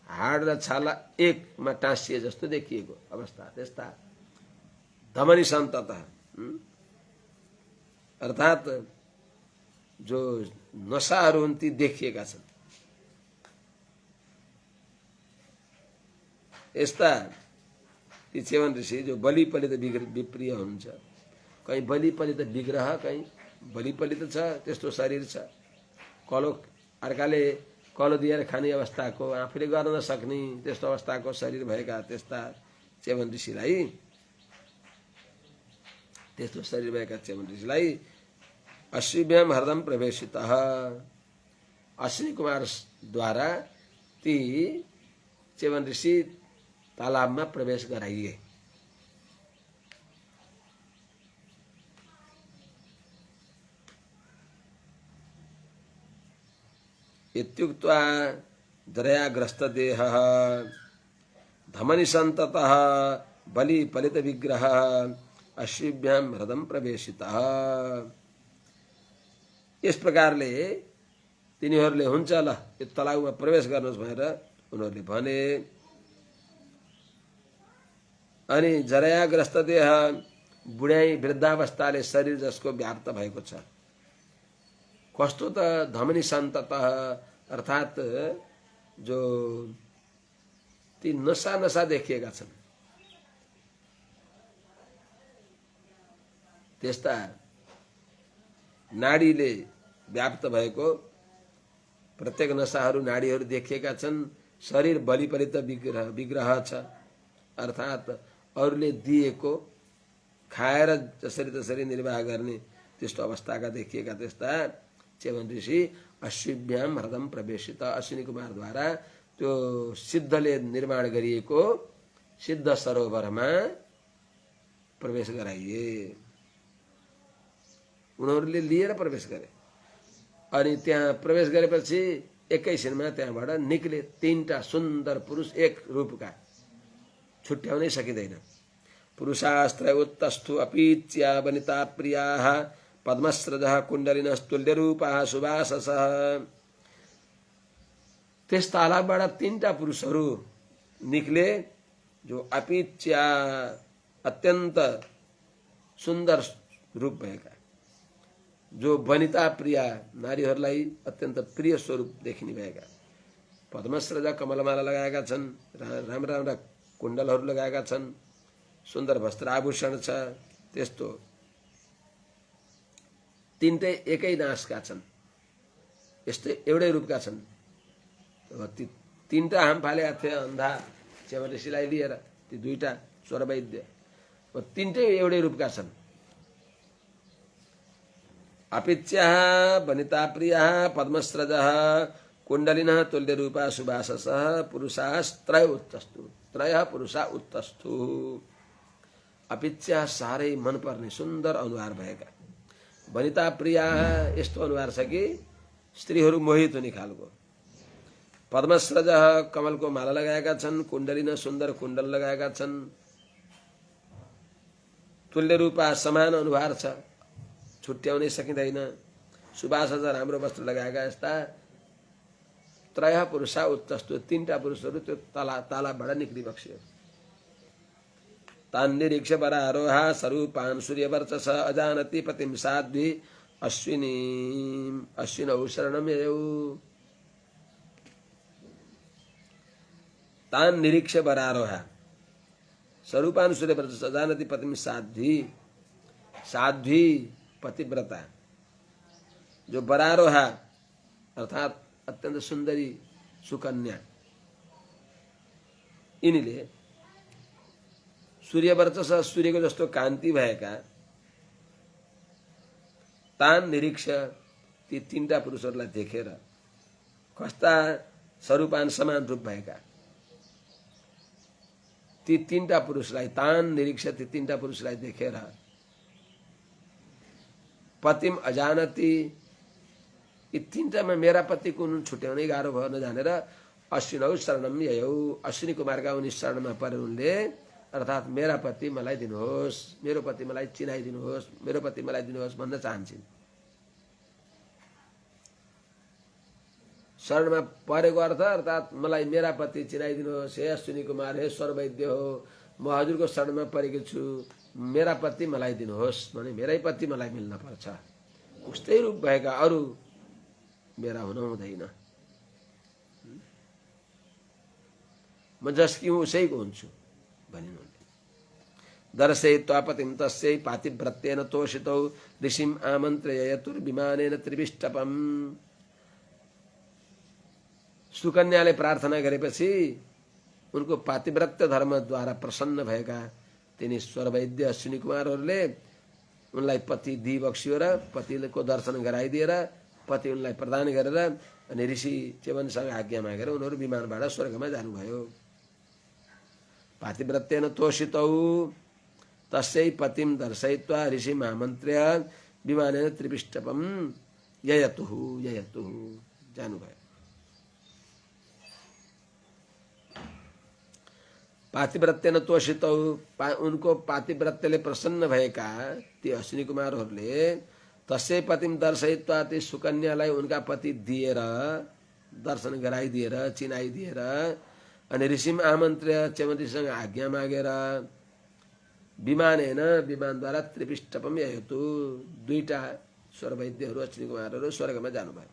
हाड र छाला एकमा टाँसिए जस्तो देखिएको अवस्था, त्यस्ता धमनी सन्तत, अर्थात् जो नसाहरू हुन् ती देखिएका छन्। यस्ता ती च्यवन ऋषि जो बलि पलित विप्रिय हुनुहुन्छ, कहीँ बलि पलित विग्रह, कहीँ बलि पलित छ, त्यस्तो शरीर छ। कलो अर्काले कलो दिएर खाने अवस्थाको, आफूले गर्न नसक्ने त्यस्तो अवस्थाको शरीर भएका त्यस्ता च्यवन ऋषिलाई, त्यस्तो शरीर भएका च्यवन ऋषिलाई अश्विभ्याम हृदम प्रवेशितः, अश्विनी कुमारद्वारा ती च्यवन ऋषि तालाबमा प्रवेश गराइए। इत्युक्त्वा दरयाग्रस्त देहः धमनी सन्ततः बलि पलित विग्रह अश्विभ्याम हृदम प्रवेशितः। यस प्रकारले तिनीहरूले हुन्छ ल यो तलाउमा प्रवेश गर्नुहोस् भनेर उनीहरूले भने। अनि जरायाग्रस्त देह, बुढ्याई वृद्धावस्थाले शरीर जसको व्याप्त भएको छ, कस्तो त धमनी सन्ततः, अर्थात् जो ती नसा नसा देखिएका छन्, त्यस्ता नाडीले व्याप्त भएको प्रत्येक नसाहरू, नाडीहरू देखिएका छन्। शरीर बलिपरित विग्रह छ, अर्थात् अरूले दिएको खाएर जसरी तसरी निर्वाह गर्ने त्यस्तो अवस्थाका देखिएका त्यस्ता च्यवन ऋषि अश्विभ्याम हृदम प्रवेशित, अश्विनी कुमारद्वारा त्यो सिद्धले निर्माण गरिएको सिद्ध सरोवरमा प्रवेश गराइए। उनीहरूले लिएर प्रवेश गरे। अनि त्यहाँ प्रवेश गरेपछि एकैछिनमा त्यहाँबाट निक्ले 3टा सुन्दर पुरुष, एक रूपका, छुट्याउनै सकिँदैन। पुरुषास्त्र उत्तस्थु अपीच्या वनिता प्रियाः पद्मस्रजः कुण्डलिनस्तुल्यरूपाः सुवाससः। त्यस तालाबबाट 3टा पुरुषहरू निक्ले जो अपीच्या अत्यन्त सुन्दर रूप भएका, जो वनिता प्रिया नारीहरूलाई अत्यन्त प्रिय स्वरूप देखिने भएका, पद्मस्रजा कमलमाला लगाएका छन्, राम्रा राम्रा कुण्डलहरू लगाएका छन्, सुन्दर वस्त्र आभूषण छ। त्यस्तो 3टै एकै नासका छन्, यस्तै एउटै रूपका छन्। ती 3टा हाम फालेका थिए अन्धा च्यवन ऋषिलाई लिएर, ती 2टा स्वरवैद्य, 3टै एउटै रूपका छन्। अपिच्याः वनिताप्रियाः पद्मस्रजः कुण्डलिनः तुल्यरूपा सुवाससः पुरुषास्त्रय उत्तस्थु, त्रयः पुरुषा उत्तस्थु। अपिच्या साह्रै मनपर्ने सुन्दर अनुहार भएका, वनिता प्रियाः यस्तो अनुहार छ कि स्त्रीहरू मोहित हुने खालको, पद्मस्रजः कमलको माला लगाएका छन्, कुण्डलिन सुन्दर कुण्डल लगाएका छन्, तुल्यरूपा समान अनुहार छ, छुट्याउनै सकिँदैन, सुवासस राम्रो वस्त्र लगाएका यस्ता त्रयः पुरुषा उत्तस्थु, 3टा पुरुषहरू त्यो तालाबबाट निक्लिबक्सियो। तान् निरीक्ष्य वरारोहा स्वरूपान् सूर्यवर्चस अजानति पतिं साध्वी अश्विनौ शरणं ययौ। तान् निरीक्ष्य वरारोहा स्वरूपान् सूर्यवर्चस अजानति पतिं साध्वी, साध्वी पतिव्रता, जो वरारोहा अर्थात अत्यंत सुंदरी सुकन्या, यिनीले सूर्यवर्चस सूर्यको जस्तो कान्ति भएका तान निरीक्ष ती 3टा पुरुषहरूलाई देखेर, कस्ता स्वरूपान समान रूप भएका ती 3टा पुरुषलाई, तान निरीक्ष ती 3टा पुरुषलाई देखेर पतिम अजानती, यी 3टामा मेरा पति कुन छुट्याउनै गाह्रो भयो नजानेर अश्विनौ शरणम ययौ, अश्विनी कुमारका उनी शरणमा परे उनले, अर्थात् मेरा पति मलाई दिनुहोस्, मेरो पति मलाई चिनाइदिनुहोस्, मेरो पति मलाई दिनुहोस् भन्न चाहन्छन्। शरणमा परेको अर्थ अर्थात् मलाई मेरा पति चिनाइदिनुहोस्, हे अश्विनी कुमार, हे स्वरवैद्य हो, म हजुरको शरणमा परेको छु, मेरा पति मलाई दिनुहोस् भने मेरै पति मलाई मिल्न पर्छ। उस्तै रूप भएका अरू मेरा हुन हुँदैन, म जसकी हुँ उसैको हुन्छु भनिन्। दर्शयित्वा पतिं तस्यै पातिव्रत्येन तोषितौ ऋषिम् आमन्त्र्य यतुर्विमानेन त्रिविष्टपम्। सुकन्याले प्रार्थना गरेपछि उनको पातिव्रत्य धर्मद्वारा प्रसन्न भएका तिनी स्वरवैद्य अश्विनी कुमारहरूले उनलाई पति दिइबक्सियो र पतिको दर्शन गराइदिएर पति उनलाई प्रदान गरेर अनि ऋषि च्यवनसँग आज्ञा मागेर उनीहरू विमानबाट स्वर्गमा जानुभयो। पातिव्रत्येन तोषितौ तस्यै पतिं दर्शयित्वा ऋषिम् आमन्त्र्य विमानेन त्रिविष्टपम् ययतुः जानुभयो। पातिव्रत्येन तोषितौ, उनको पातिव्रत्यले प्रसन्न भएका ती अश्विनी कुमारहरूले तस्यै पतिं दर्शयित्वा ती सुकन्यालाई उनका पति दिएर दर्शन गराइदिएर चिनाइदिएर अनि ऋषिम् आमन्त्र्य च्यवनऋषिसँग आज्ञा मागेर विमानेन विमानद्वारा त्रिविष्टपम ययतु, 2टा स्वरवैद्यहरू अश्विनी कुमारहरू स्वर्गमा जानुभयो।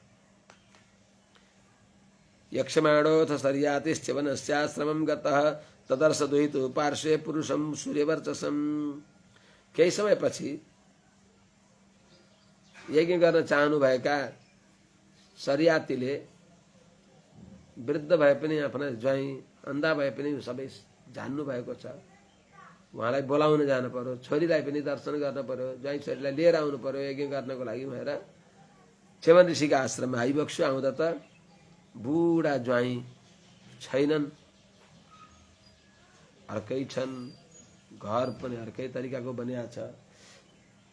यक्षमाणोऽथ शर्यातिश्च्यवनस्याश्रमं गतः तदर्श दुहितु पार्श्वे पुरुषं सूर्यवर्चसम्। केही समयपछि यज्ञ गर्न चाहनुभएका शर्यातीले वृद्ध भए पनि आफ्ना ज्वाइँ, अन्धा भए पनि सबै जान्नु भएको छ। उहाँलाई बोलाउन जानु पर्यो, छोरीलाई पनि दर्शन गर्न पर्यो, ज्वाइँ छोरीलाई लिएर आउनु पर्यो यज्ञ गर्नको लागि भनेर च्यवन ऋषिको आश्रममा आइबक्छु। आउँदा त बुढा ज्वाइँ छैनन्, अर्कै छन्, घर पनि अर्कै तरिकाको बनिया छ।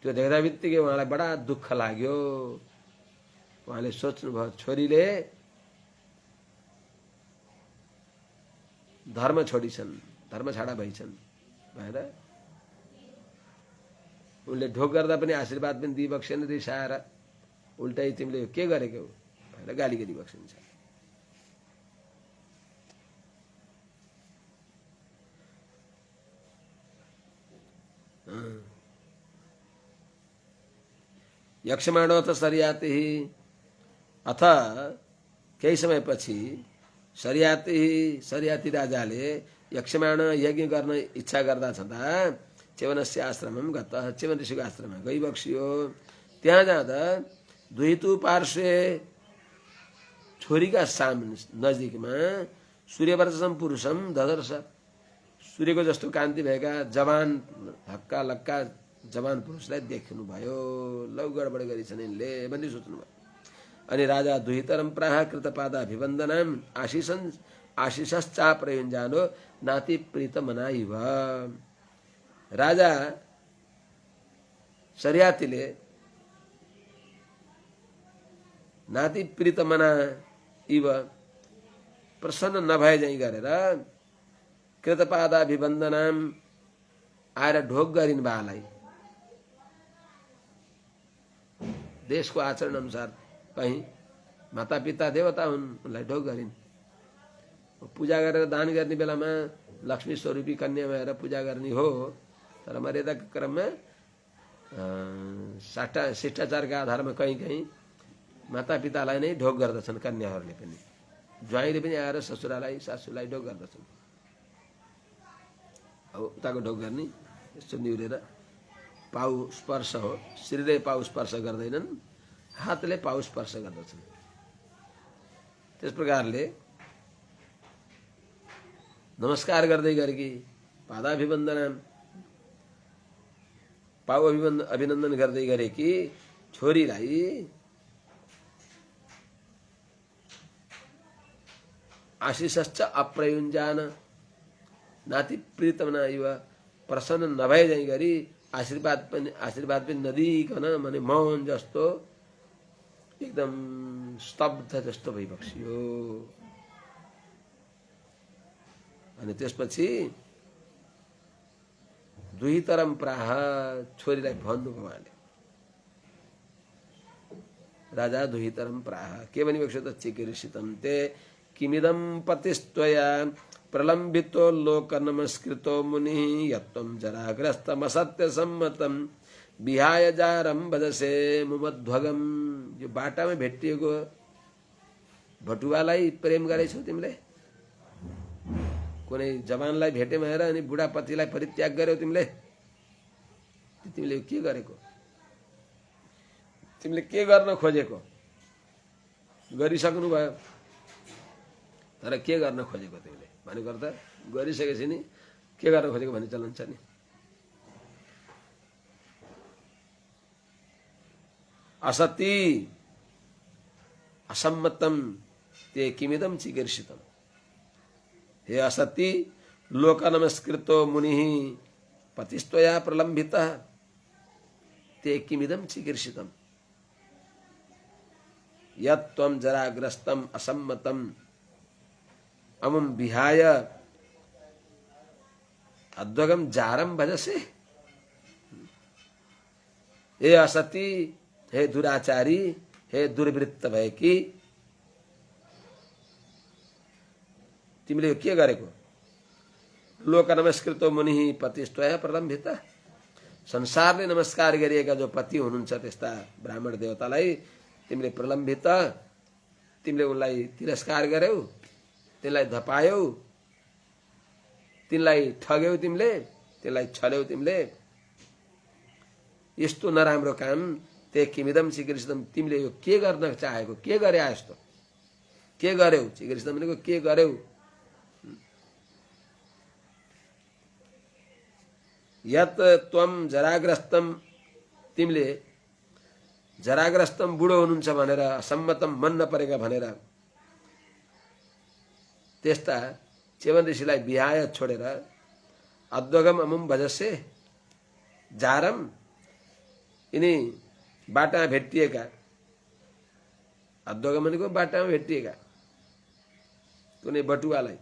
त्यो देख्दा बित्तिकै उहाँलाई बडा दुःख लाग्यो। उहाँले सोच्नुभयो छोरीले धर्म छोडिछन्, धर्म छाडा भइछन् भनेर उनले ढोक गर्दा पनि आशीर्वाद पनि दिइबक्सेन, रिसाएर उल्टै तिमीले के गरेको भनेर गाली गरिबक्सिन्छ। यक्षमाणोऽथ शर्यातिः, अथ केही समयपछि शर्याती राजाले यक्षमाण यज्ञ गर्न इच्छा गर्दा छँदा च्यवनस्य आश्रमम गतः, च्यवन ऋषिको आश्रममा गइबक्सियो। त्यहाँ जाँदा दुहितु पार्श्वे, छोरीका सामने नजिकमा सूर्यवर्चसम पुरुषम ददर्श, सूर्यको जस्तो कान्ति भएका जवान हक्का लक्का जवान पुरुषलाई देख्नुभयो। लौ गडबड गरेछन् यिनले भन्ने सोच्नुभयो। अनि राजा दुहितरम प्राह कृतपादाभिवन्दनाम आशिषश्चा प्रयुञ्जानो नाति प्रीत मनाइव। राजा शर्यातीले नाति प्रीत मना इव प्रसन्न नभए झैं गरेर कृतपादाभिवन्दनाम आएर ढोक गरिन् बालाई। देशको आचरण अनुसार कहीं माता पिता देवता हुन्, उनलाई ढोक गरिन्। पूजा गरेर दान गर्ने बेलामा लक्ष्मी स्वरूपी कन्या भएर पूजा गर्ने हो, तर मर्यादाको क्रममा शिष्टाचारका आधारमा कहीँ कहीँ माता पितालाई नै ढोक गर्दछन्। कन्याहरूले पनि, ज्वाइँले पनि आएर ससुरालाई सासूलाई ढोक गर्दछन्। अब उताको ढोक गर्ने यस्तो निहुरेर पाउ स्पर्श हो, श्रीले पाउ स्पर्श गर्दैनन्, हातले पाउ स्पर्श गर्दछन्। त्यस प्रकारले नमस्कार गर्दै गरेकी पादाभिवन्दना पाउ अभिनन्दन गर्दै गरेकी छोरीलाई आशिषश्च अप्रयुञ्जान नाति प्रीतमना इव, प्रसन्न नभए झैं गरी आशीर्वाद पनि नदिकन माने मौन जस्तो एकदम स्तब्ध जस्तो भइबक्सियो। अनि त्यसपछि दुहितरम प्राह, छोरीलाई भन्नुभयो उहाँले। राजा दुहितरम प्राह के भनिबक्स्यो त चिकीर्षितं ते किमिदं पतिस्त्वया प्रलम्बितो लोक नमस्कृतो मुनि यत्त्वं जराग्रस्तमसत्य सम्मतं विहाय जारं भजसे मुमध्वगम। यो बाटामा भेटिएको भटुवालाई प्रेम गरेछौ तिमीले? कुनै जवानलाई भेटे भनेर अनि बुढापतिलाई परित्याग गर्यौ तिमीले? तिमीले के गरेको? तिमीले के गर्न खोजेको? गरिसक्नु भयो, तर के गर्न खोजेको तिमीले भनेको त गरिसकेपछि नि के गर्न खोजेको भन्ने चलन छ नि। असति असम्मतम ते किमिदं चिकीर्षितम। हे असति लोक नमस्कृतो मुनि पतिस्त्वया प्रलम्बितः ते किमिदं चिकीर्षितम यत्त्वं जराग्रस्तम असम्मतम अमुं विहाय अध्वगम जारम भजसे। हे असति, हे दुराचारी, हे दुर्वृत्त भएकी, तिमीले के गरेको? लोक नमस्कृतो मुनि पतिस्त्वया प्रलम्बित, संसारले नमस्कार गरिएका जो पति हुनुहुन्छ त्यस्ता ब्राह्मण देवतालाई तिमीले प्रलम्बित, तिमीले उनलाई तिरस्कार गर्यौ, तिनलाई धपायौ, तिनलाई ठग्यौ, तिमीले तिनलाई छल्यौ। तिमीले यस्तो नराम्रो काम ते किमिदम चिकीर्षितम, तिमीले यो के गर्न चाहेको? के गरे यस्तो? के गर्यौ चिकित्सा भनेको के गर्यौ यत त्वम जराग्रस्तम तिमीले जराग्रस्तम बुढो हुनुहुन्छ भनेर असम्मतम मन नपरेका भनेर त्यस्ता च्यवन ऋषिलाई बिहाय छोडेर अद्वगम अमुम भजसे जारम यिनी बाटामा भेटिएका अद्वगम भनेको बाटामा भेटिएका कुनै बटुवालाई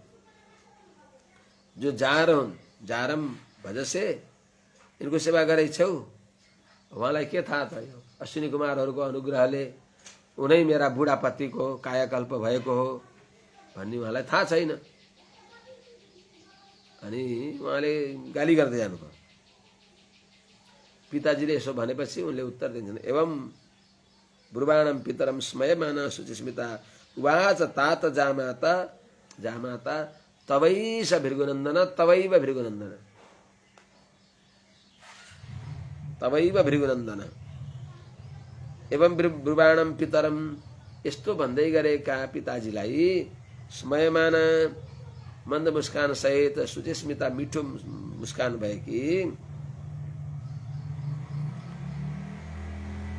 जो जार हुन् जारम भजसे यिनको सेवा गरेछौ उहाँलाई के थाहा त यो अश्विनी कुमारहरूको अनुग्रहले उनै मेरा बुढापतिको कायाकल्प भएको हो भन्ने उहाँलाई थाहा छैन अनि उहाँले गाली गर्दै जानुभयो पिताजीले यसो भनेपछि उनले उत्तर दिन्छन् एवं ब्रुवाणम पितरम स्मयमान शुचिस्मिता उवाच तात जामाता जामाता तवैष भृगुनन्दन तवैव भृगुनन्दन तवैव भृगुनन्दन एवं ब्रुवाणम पितरम यस्तो भन्दै गरेका पिताजीलाई स्मयमान मन्द मुस्कान सहित सुचिस्मिता मिठो मुस्कान भएकी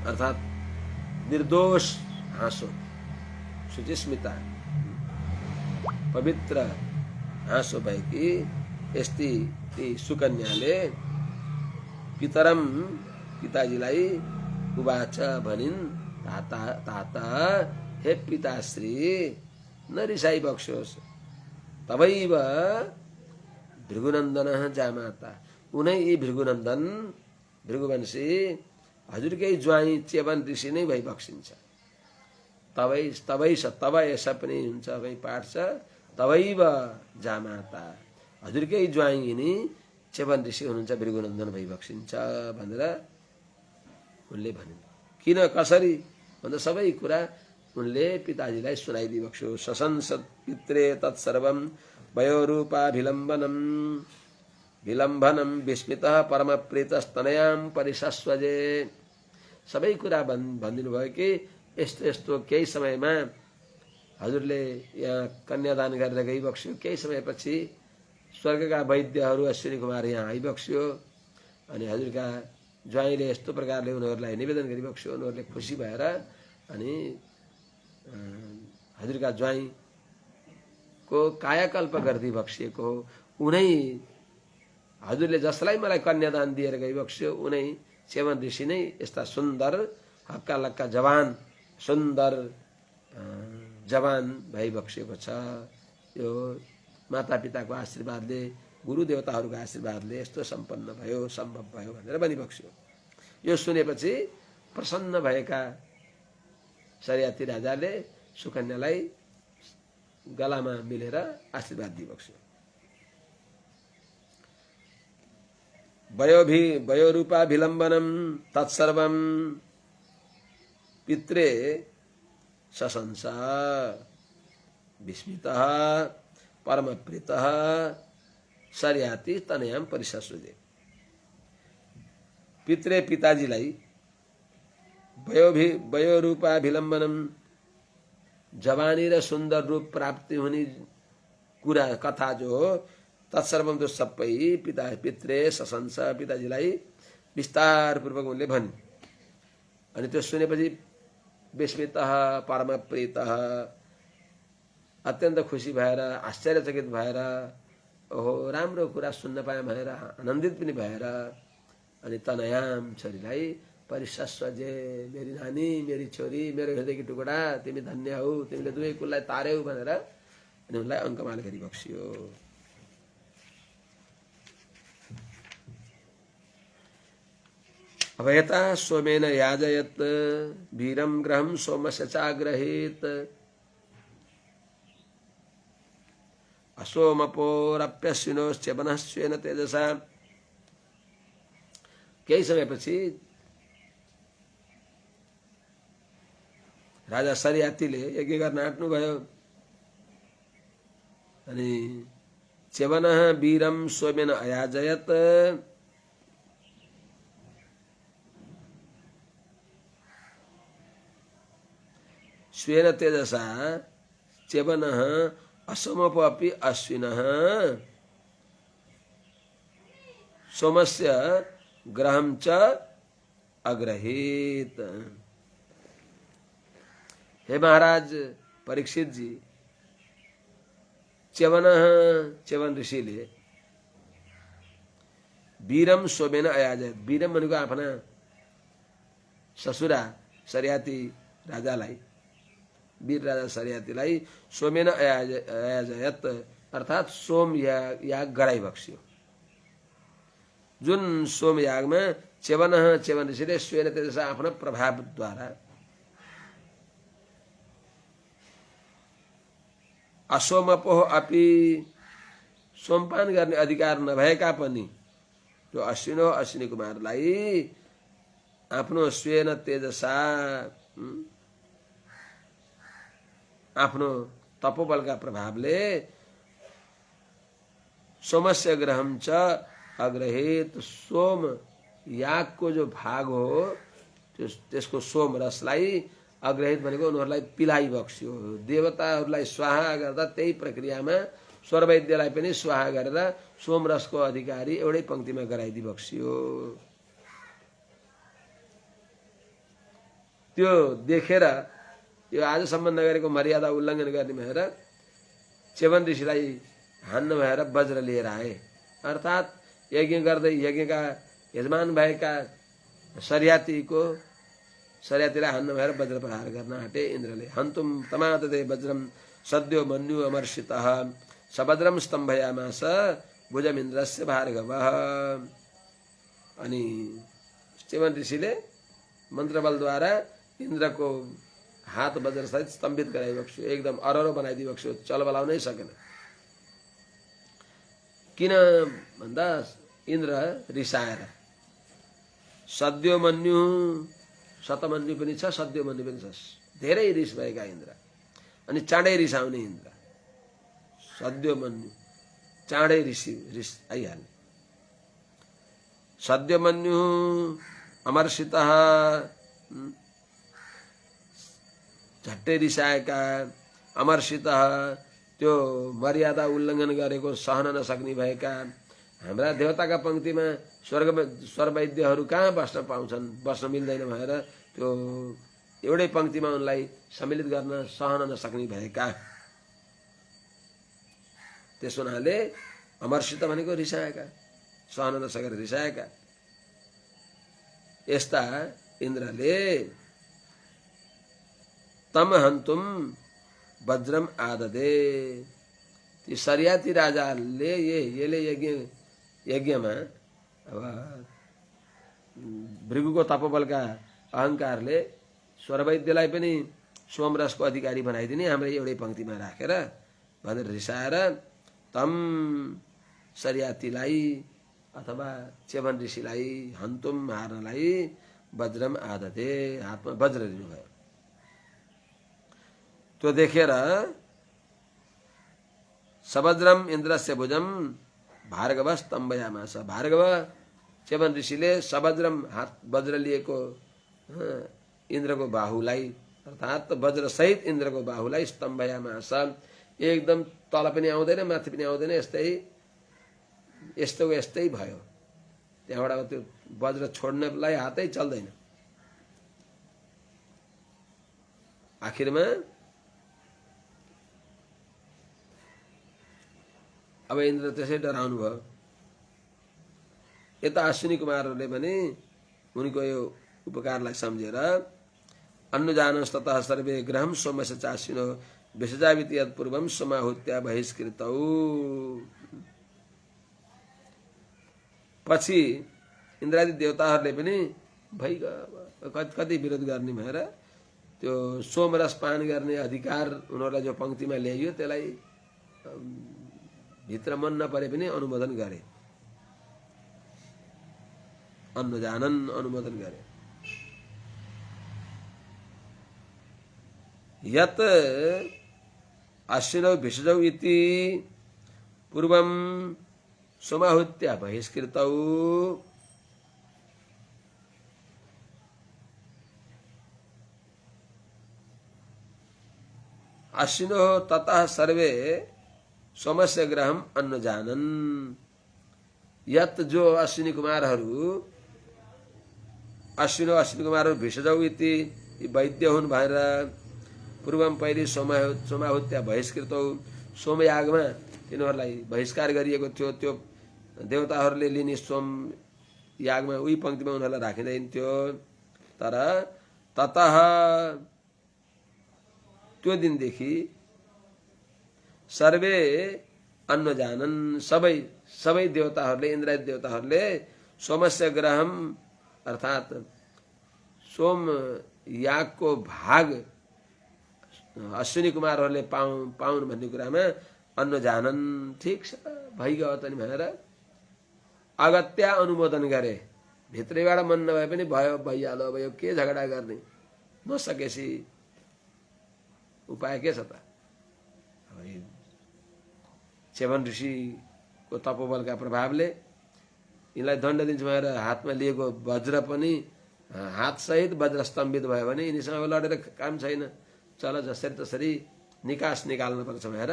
अर्थात निर्दोष हाँसो सुचिस्मिता पवित्र हाँसो भएकी यस्ती ती सुकन्याले पितरम पिताजीलाई उवाच भनिन् ताता ताता हे पिताश्री नरिसाई बक्सोस् तवैव भृगुनन्दन जामाता उनै यी भृगुनन्दन भृगुवंशी हजुरकै ज्वाइँ च्यवन ऋषि नै भई बक्सिन्छ तवै तवैष तव यसो पनि हुन्छ भई पाठ छ तवैव जामाता हजुरकै ज्वाइँ यिनी च्यवन ऋषि हुनुहुन्छ भृगुनन्दन भई बक्सिन्छ भनेर उनले भनिन् किन कसरी भन्दा सबै कुरा उनले पिताजीलाई सुनाइदिबक्सो ससंसत् पित्रे तत्सर्वं वयोरूपाभिलम्बनं विलम्बनं विस्मितः परमप्रीतस्तनयां परिशस्वजे सबै कुरा भनिदिनु भयो कि यस्तो यस्तो केही समयमा हजुरले यहाँ कन्यादान गरेर गइबक्स्यो केही समयपछि स्वर्गका वैद्यहरू अश्विनी कुमार यहाँ आइबक्स्यो अनि हजुरका ज्वाइँले यस्तो प्रकारले उनीहरूलाई निवेदन गरिबक्स्यो उनीहरूले खुसी भएर अनि हजुरका ज्वाइँको कायाकल्प गरिदिई बक्सिएको हो उनै हजुरले जसलाई मलाई कन्यादान दिएर गइबक्स्यो उनै च्यवन ऋषि नै यस्ता सुन्दर हक्का लक्का जवान सुन्दर जवान भइबक्सिएको छ यो मातापिताको आशीर्वादले गुरुदेवताहरूको आशीर्वादले यस्तो सम्पन्न भयो सम्भव भयो भनेर भनिबक्स्यो यो सुनेपछि प्रसन्न भएका सरियाती राजाले सुकन्यालाई गलामा मिलेर आशीर्वाद दिइबक्स्यो वयोरूपाभिलम्बनं तत्सर्वं पित्रे सशंस विस्मितः परमप्रीतः सरियाती तनयां परिशस्वजे पित्रे पिताजीलाई वयोरूपाभिलम्बनं जवानी र सुन्दर रूप प्राप्ति हुने कुरा कथा जो हो तत्सर्वम तो सबै पित्रे सशंस पिताजीलाई विस्तार पूर्वक उनले भने अनि त्यो सुनेपछि विस्मितः परमप्रीतः अत्यन्त खुसी भएर आश्चर्यचकित भएर ओहो राम्रो कुरा सुन्न पाएँ भनेर आनन्दित पनि भएर अनि तनयाम छोरीलाई परिशस्वजे मेरी नानी मेरी छोरी मेरो हृदयकी टुकडा तिमी धन्य हौ तिमीले दुवै कुललाई तार्यौ भनेर अनि उनलाई अङ्कमाल गरिबक्सियो अभयता सोमेन याजयत वीरम ग्रहम सोमस्य चाग्रहीत असोमपोरप्यश्विनोश्च्यवनश्चेन तेजसा केही समयपछि राजा सरियातीले यज्ञ गर्न आँट्नुभयो अनि च्यवनः वीरम सोमेन अयाजयत स्वेन तेजसा च्यवनः असमोपि अश्विनः सोमस्य ग्रहं च अग्रहीत। हे महाराज परीक्षित जी, च्यवन ऋषिले वीरम सोमेन अयाजत, वीरम भनेको आफ्ना ससुरा सरियाती राजालाई, वीर राजा सरियातीलाई सोमेन अयाजयत अर्थात सोम याग गराई बक्स्यो। जुन सोम यागमा च्यवन ऋषिले स्वेन तेजसा आफ्ना प्रभावद्वारा असोमपोह अपि सोमपान गर्ने अधिकार नभएका पनि जो अश्विनी कुमारलाई आफ्नो स्वेन तेजसा आफ्नो तपोबलका प्रभावले सोमस्य ग्रहम च अग्रहित, सोम यागको जो भाग हो त्यसको सोम रसलाई अग्रहित भनेको उनीहरूलाई पिलाइ बक्स्यो। देवताहरूलाई स्वाहा गर्दा त्यही प्रक्रियामा स्वरवैद्यलाई पनि स्वाहा गरेर सोम रसको अधिकारी एउटै पंक्तिमा गराइदि बक्स्यो। त्यो देखेर यो आजसम्म नगरेको मर्यादा उल्लङ्घन गर्ने भएर च्यवन ऋषिलाई हान्न भएर वज्र लिएर आए। अर्थात यज्ञ गर्दै यज्ञका यजमान भएका सरियातीलाई हान्न भएर वज्र प्रहार गर्न आँटे इन्द्रले। हन्तुम तमाददे वज्रम सद्यो मन्यु अमर्षितः सभद्रम स्तम्भयामास भुजमिन्द्रस्य भार्गवः। अनि च्यवन ऋषिले मन्त्रबलद्वारा इन्द्रको हात वज्र सहित स्तम्भित गराइबक्स्यो, एकदम अररो बनाइदिबक्स्यो, चलबलाउनै सकेन। किन भन्दा इन्द्र रिसाएर, सद्योमन्यु शतमन्यु पनि छ, सद्योमन्यु पनि छ, धेरै रिस भएका इन्द्र अनि चाँडै रिसाउने इन्द्र। सद्योमन्यु चाँडै रिस आइहाल्ने, सद्योमन्यु अमर्षितः झट्टै रिसाएका, अमर्षितः त्यो मर्यादा उल्लङ्घन गरेको सहन नसक्ने भएका। हाम्रा देवताका पंक्तिमा स्वरवैद्यहरू कहाँ बस्न पाउँछन्, बस्न मिल्दैन भएर त्यो एउटै पंक्तिमा उनलाई सम्मिलित गर्न सहन नसक्ने भएका। त्यस हुनाले अमर्षित भनेको रिसाएका, सहन नसकेर रिसाएका। यस्ता इन्द्रले तम हन्तुम वज्रम आददे, ती सरियाती राजाले यसले यज्ञमा अब भृगुको तपोबलका अहंकारले स्वरवैद्यलाई पनि सोमरसको अधिकारी बनाइदिने हाम्रै एउटै पंक्तिमा राखेर भनेर रिसाएर तम सरियातीलाई अथवा च्यवन ऋषिलाई हन्तुम मार्नलाई वज्रम आददे, हातमा वज्र लिनुभयो। त्यो देखेर सभद्रम इन्द्रस्य भुजम भार्गव स्तम्भयामास, भार्गव च्यवन ऋषिले सभद्रम हात वज्र लिएको इन्द्रको बाहुलाई अर्थात वज्र सहित इन्द्रको बाहुलाई स्तम्भयामास, एकदम तल पनि आउँदैन माथि पनि आउँदैन, यस्तै भयो। त्यहाँबाट त्यो वज्र छोड्नलाई हातै चल्दैन। आखिरमा अब इन्द्र त्यसै डराउनु भयो। यता अश्विनी कुमारहरूले पनि उनको यो उपकारलाई सम्झेर अन्नुजानस्ततः सर्वे ग्रहम सोमस्य चाश्विनो विसजाविति यत्पूर्वम सोमाहुत्या बहिष्कृतौ। पछि इन्द्रादि देवताहरूले पनि कति विरोध गर्ने भएर त्यो सोमरस पान गर्ने अधिकार उनीहरूलाई जो पंक्तिमा ल्याइयो त्यसलाई भित्र मन नपरे पनि अनुमोदन गरे, अन्नजानन अनुमोदन गरे। यत अश्विनौ भिषजौ इति पूर्वम सोमाहुत्या बहिष्कृतौ। अश्विनो ततः सर्वे सोमस्य ग्रहम अन्न जानन। यत जो अश्विनी कुमारहरू अश्विनी कुमारहरू भिषजौ इति वैद्य हुन् भनेर पूर्वम पहिले सोमाहुत्या बहिष्कृतौ सोमयागमा तिनीहरूलाई बहिष्कार गरिएको थियो। त्यो देवताहरूले लिने सोम यागमा उही पंक्तिमा उनीहरूलाई राखिँदैन थियो। तर ततः त्यो दिनदेखि सर्वे अन्न जानन सबै देवताहरूले इन्द्रादि देवताहरूले सोमस्य ग्रहम अर्थात सोम यागको भाग अश्विनी कुमारहरूले पाउन् भन्ने कुरामा अन्न जानन। ठिक छ भइगयो त नि भनेर अगत्या अनुमोदन गरे। भित्रैबाट मन नभए पनि भयो भइहाल्यो। अब यो के झगडा गर्ने, नसकेपछि उपाय के छ त। अब च्यवन ऋषिको तपोबलका प्रभावले यिनलाई दण्ड दिन्छ भनेर हातमा लिएको वज्र पनि हातसहित वज्र स्तम्भित भयो भने यिनीसँग लडेर काम छैन। चल जसरी तसरी निकास निकाल्नु पर्छ भनेर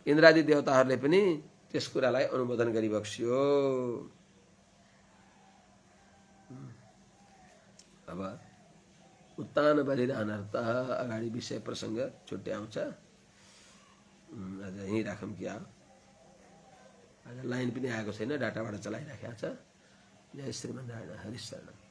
इन्द्रादि देवताहरूले पनि त्यस कुरालाई अनुमोदन गरिबक्सियो। अब उत्तान बलिदानर्थ अगाडि विषय प्रसङ्ग छुट्टै आउँछ। आज यहीँ राखौँ कि आज लाइन पनि आएको छैन, डाटाबाट चलाइराखेको छ। जय श्रीमन्नारायण हरिशरण।